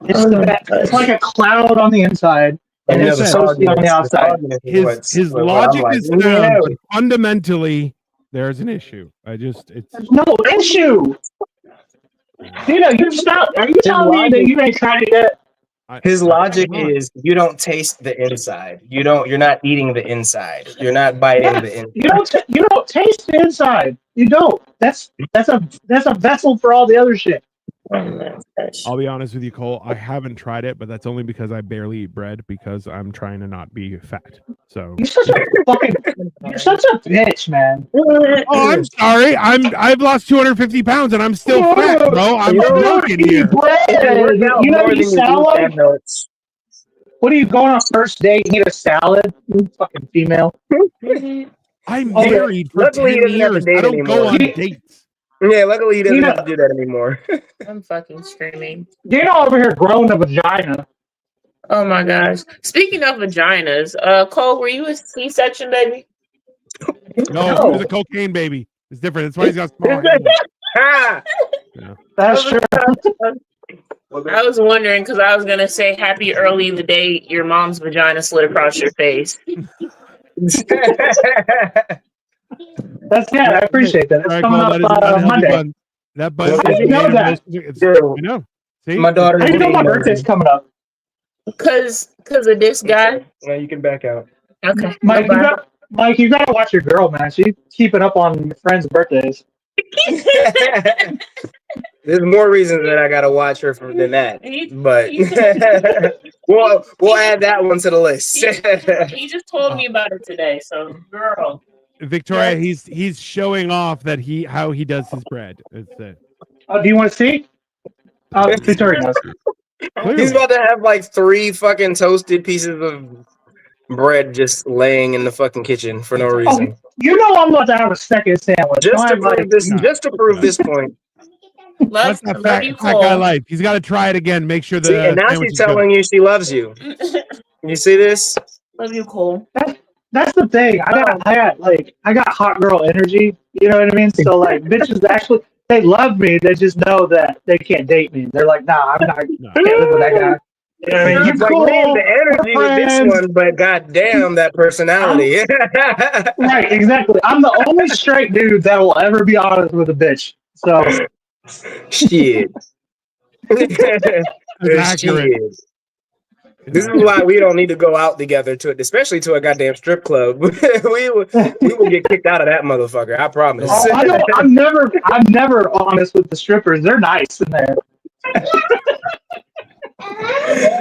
It's the best. It's like a cloud on the inside, and it's toasty on the outside. His logic is sound, but fundamentally, there's an issue. It's There's no issue. You stop. Are you telling me that you ain't tried it yet? His logic is you don't taste the inside. You're not eating the inside. You're not biting the inside. You don't taste the inside. You don't. That's a vessel for all the other shit. I'll be honest with you, Cole. I haven't tried it, but that's only because I barely eat bread because I'm trying to not be fat. So You're such a bitch, man. oh, I'm sorry. I've lost 250 pounds and I'm still fat, bro. I'm joking here. You know what you sound like? What are you going on first date? Eat a salad? You fucking female. I'm married for Luckily, he 10 doesn't have to years. date I don't go on anymore. dates. Yeah, luckily he doesn't have to do that anymore. I'm fucking screaming. Dino over here growing a vagina. Oh my gosh. Speaking of vaginas, Cole, were you a C-section, baby? No, he was a cocaine baby. It's different. That's why he's got small hands. Ha! That's true. I was wondering because I was gonna say happy early the day your mom's vagina slid across your face. I appreciate that. It's All right, coming Cole, up that is an unhealthy Monday. bun. That bun. How did you know that? I know. See? My daughter. I didn't know my birthday's coming up. Cause of this guy. Well, you can back out. Okay. Mike, you gotta watch your girl, man. She's keeping up on your friends' birthdays. There's more reasons that I gotta watch her than that, but we'll add that one to the list. He just told me about it today. So, girl. Victoria, he's showing off that how he does his bread. It's it. Do you want to see? Victoria knows. He's about to have like 3 fucking toasted pieces of bread just laying in the fucking kitchen for no reason. Oh, you know I'm about to have a second sandwich. Just to prove this point. Love That's you, that guy Cole. life. He's got to try it again. Make sure See, and now she's telling you she loves you. You see this? Love you, Cole. That's the thing. I got hot girl energy. You know what I mean? So like bitches actually they love me. They just know that they can't date me. They're like, nah, I'm not. I can't live with that guy. You know what I mean? It's like, man, the energy with this one, but goddamn that personality. Right, exactly. I'm the only straight dude that will ever be honest with a bitch. So Shit. That's accurate. Shit. This is why we don't need to go out together to it, especially to a goddamn strip club. we would get kicked out of that motherfucker. I promise. Oh, I'm never honest with the strippers. They're nice in there.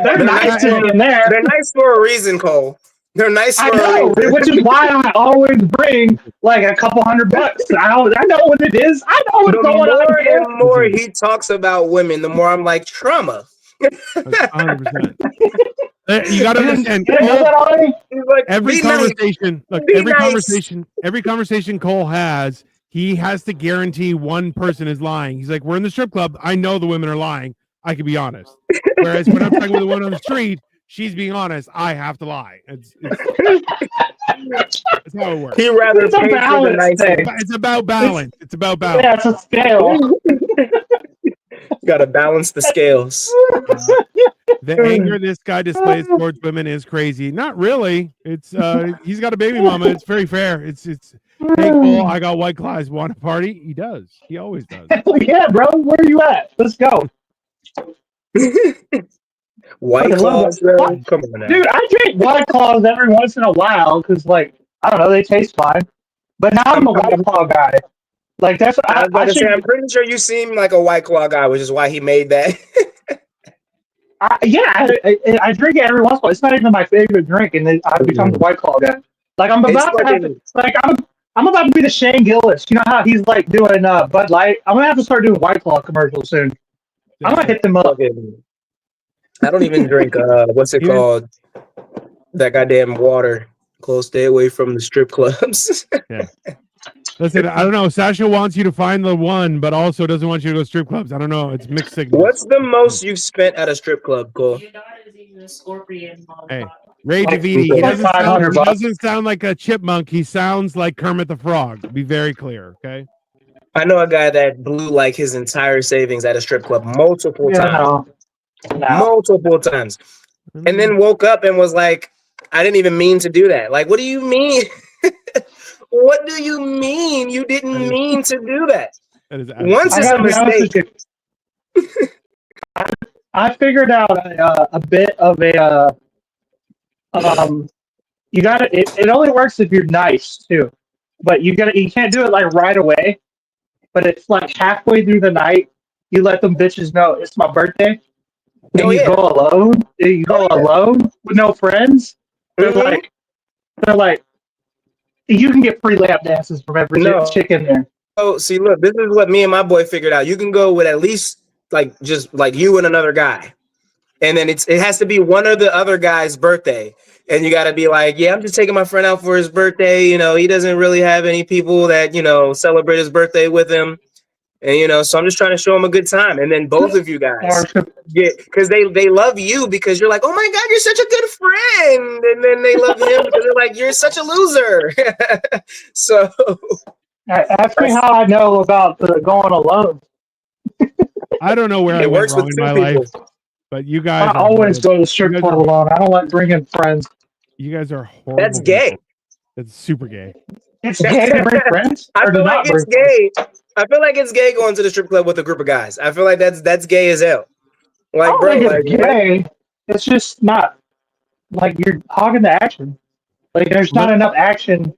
They're nice to me in there. They're nice for a reason, Cole. They're nice for a reason. Which is why I always bring like a couple $100. I know what it is. I know what's going on. The more he talks about women, the more I'm like, trauma. 100%. You gotta understand. Every conversation Cole has, he has to guarantee one person is lying. He's like, "We're in the strip club. I know the women are lying. I can be honest." Whereas when I'm talking with the one on the street, she's being honest. I have to lie. It's how it works. He rather it's a balance thing. It's about balance. It's about balance. Yeah, it's a scale. Got to balance the scales. The anger this guy displays towards women is crazy. Not really. It's he's got a baby mama. It's very fair. It's hey Cole, I got White Claws. Want a party? He does. He always does. Yeah, bro. Where are you at? Let's go. White Claws, bro. Come on now. Dude, I drink White Claws every once in a while because, like, I don't know, they taste fine. But now I'm a White Claw guy. Like that's what I'm I'm pretty sure you seem like a White Claw guy, which is why he made that. I drink it every once in a while. It's not even my favorite drink, and then I've become the White Claw guy. Like I'm about I'm about to be the Shane Gillis. You know how he's like doing Bud Light? I'm gonna have to start doing White Claw commercials soon. I'm gonna hit them up. I don't even drink what's it called? That goddamn water. Close, stay away from the strip clubs. Yeah. Listen, I don't know. Sasha wants you to find the one, but also doesn't want you to go to strip clubs. I don't know. It's mixed signals. What's the most you've spent at a strip club, Cole? Your daughter is even a scorpion. Hey, Ray DeViti. He doesn't sound like a chipmunk. He sounds like Kermit the Frog. Be very clear, okay? I know a guy that blew like his entire savings at a strip club multiple times. Multiple times. And then woke up and was like, I didn't even mean to do that. Like, what do you mean? What do you mean you didn't mean to do that? Once is a mistake. I figured out a bit of a you gotta it only works if you're nice too. But you can't do it like right away. But it's like halfway through the night, you let them bitches know it's my birthday. And you go alone. You go alone with no friends. They're like you can get free lap dances from every chick in there. Oh, see, look, this is what me and my boy figured out. You can go with at least like just like you and another guy, and then it has to be one of the other guy's birthday, and you got to be like, yeah, I'm just taking my friend out for his birthday. You know, he doesn't really have any people that celebrate his birthday with him, and so I'm just trying to show him a good time. And then both of you guys because they love you because you're like, oh my god, you're such a good friend, and then they love him because they're like, you're such a loser. So ask me how I know about going alone. I don't know where I went wrong in my life, but you guys I always go to the strip club alone. I don't like bringing friends. You guys are horrible. That's gay. That's super gay. It's gay to bring friends. I feel like it's gay. I feel like it's gay going to the strip club with a group of guys. I feel like that's gay as hell. Like, I don't think it's gay. It's just not like you're hogging the action. Like there's not enough action.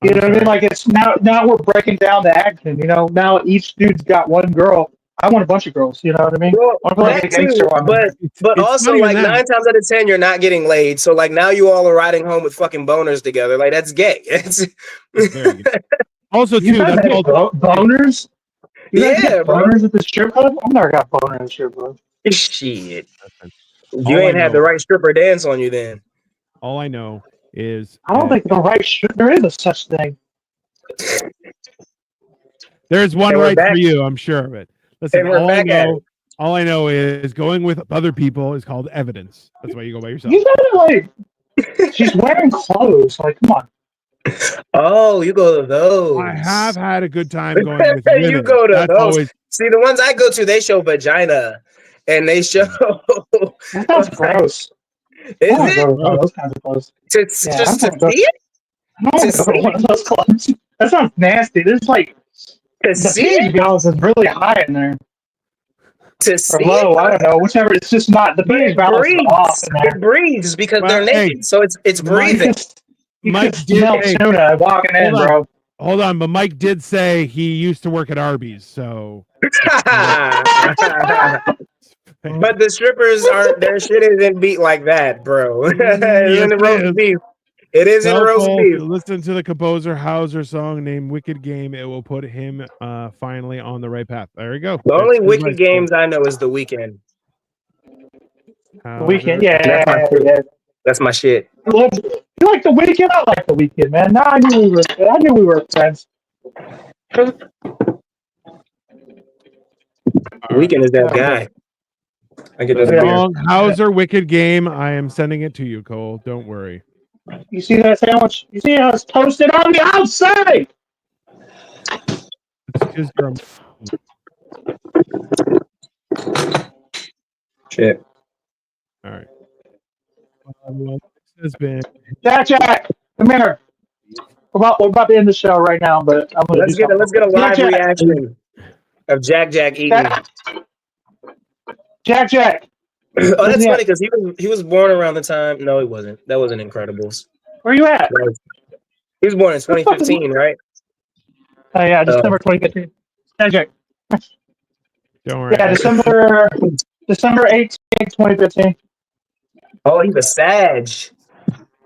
You know what I mean? Like it's now we're breaking down the action. Now each dude's got one girl. I want a bunch of girls. You know what I mean? Well, but also like 9 times out of 10 you're not getting laid. So like now you all are riding home with fucking boners together. Like that's gay. Also, too, that's all boners. Yeah, boners at the strip club. I've never got boner at the strip club. Shit, you ain't had the right stripper dance on you then. All I know is I don't think there is a such thing. There's one right for you. I'm sure of it. Listen, all I know is going with other people is called evidence. That's why you go by yourself. You gotta she's wearing clothes. Like, come on. Oh, you go to those. I have had a good time going with women. You go to those. See, the ones I go to, they show vagina, and they show. That's gross. Is it? Those kinds of clothes. To see it? I don't go to one of those clubs. That sounds nasty. There's like To The see pH it? balance is really high in there. To Or see low, it? I don't know. Whichever. It's just not. The But pH it balance is off breathes. in there. It breathes because Well, they're hey, naked. So it's Mike- breathing. You Mike could did- smell hey, tuna walking in, hold on. bro. Hold on, but Mike did say he used to work at Arby's, so But the strippers aren't. Their shit isn't beat like that, bro. It Yes, isn't it roast is. beef. It isn't Tell roast Cole beef. to listen to the composer Hauser song named Wicked Game. It will put him finally on the right path. There we go. The only That's wicked advice, games I know is The Weekend. Cole. The Weekend, Hauser. yeah, That's my shit. yeah. That's my shit. Look, you like the Weekend? I like the Weekend, man. Now I knew we were friends. Weekend is that guy. I get this The Yeah. beer. song Hauser Wicked Game. I am sending it to you, Cole. Don't worry. You see that sandwich? You see how it's toasted on the outside? It's just from Shit. all right. Well, this has been Jack, come here. We're about to end the show right now, but I'm gonna Let's do get a live Jack. reaction of Jack eating. Jack. Oh, that's Yeah. funny because he was born around the time. No, he wasn't. That wasn't Incredibles. Where you at? He was born in 2015, right? Oh yeah, December 2015. Jack. don't worry. Yeah, December 18th, 2015. Oh, he's a Sag.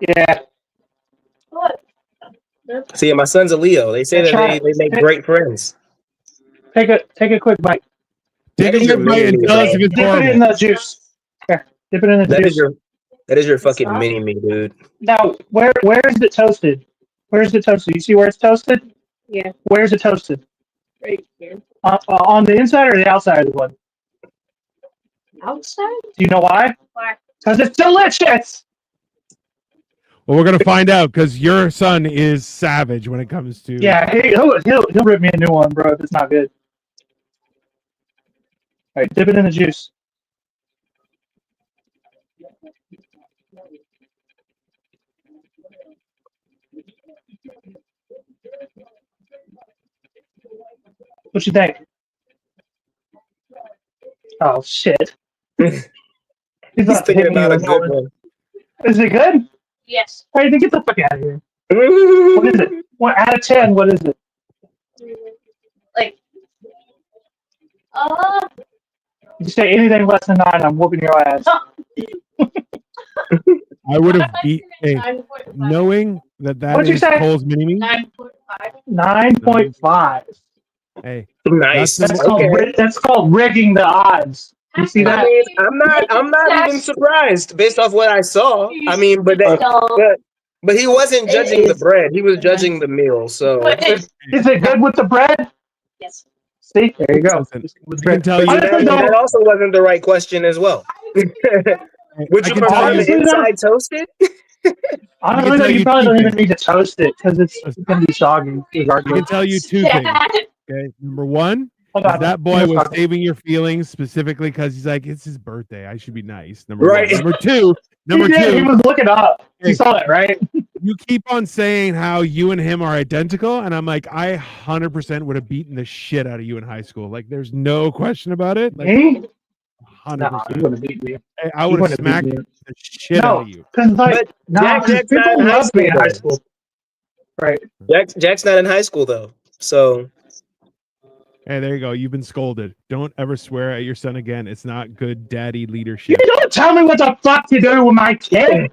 Yeah. See, my son's a Leo. They say that they make great friends. Take a quick bite. Take That a is your good bite and mini-me, tell us bro. if it's Dip it in horrible. the juice. Here, dip it in the That juice. is your fucking mini-me, dude. Now, where is it toasted? Where's it toasted? You see where it's toasted? Yeah. Where's it toasted? Right here. On the inside or the outside of the one? Outside? Do you know why? Why? Because it's delicious. Well, we're gonna find out because your son is savage when it comes to Yeah, he'll rip me a new one, bro. If it's not good. All right, dip it in the juice. What you think? Oh shit! He's not thinking hitting about you a with good no one. Is it good? Yes. Hey, then get the fuck out of here. What is it? What out of 10? What is it? Like, If you say anything less than 9, I'm whooping your ass. I would have beat hey, 9.5. knowing that What'd you is say? Cole's mini me. 9.5. 9.5. Hey, Nice. That's That's called rigging the odds. You see I that? mean, I'm not even surprised based off what I saw. I mean, but he wasn't judging the bread. He was judging the meal. So Is it good with the bread? Yes. See, there you go. Listen, I can tell you Honestly, that though, also wasn't the right question as well. Would I you can prefer tell the Honestly, though- inside toasted? honestly, though, tell you you probably two don't even things. need to toast it because it's going to be soggy. I can Regardless. tell you two things. Okay, number one, Hold is on. that boy was Fuck. saving your feelings specifically because he's like, it's his birthday. I should be nice. Number Right. one. Number He two, was looking up. Hey. You saw that, right? you keep on saying how you and him are identical, and I'm like, I 100% would have beaten the shit out of you in high school. Like, there's no question about it. Like, Me? 100%. No, you wouldn't beat me. I would have wouldn't beat smacked me. the shit out of you. Because like, Jack's not people in high loved me in school, high though. school. Right. Jack's not in high school though. So Hey, there you go. You've been scolded. Don't ever swear at your son again. It's not good daddy You leadership. don't tell me what the fuck to do with my kid.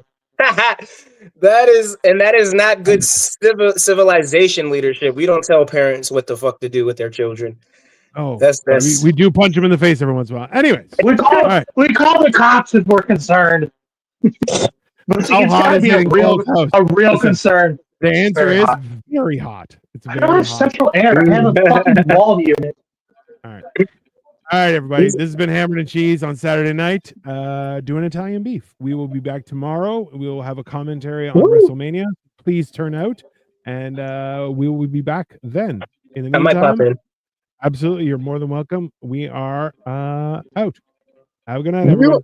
that is not good civilization leadership. We don't tell parents what the fuck to do with their children. Oh, That's we do punch him in the face every once in a while. Anyways, We call right. the cops if we're concerned. But How it's hot gotta is be it in Cole's house? a real Listen, concern. The answer very is hot. very hot. It's I very don't have hot. central air. I have a fucking wall unit. All right, everybody. This has been Hammered and Cheese on Saturday night. Doing Italian beef. We will be back tomorrow. We will have a commentary on WrestleMania. Please turn out, and we will be back then. In the I might pop meantime, in. absolutely, you're more than welcome. We are out. Have a good night, everyone.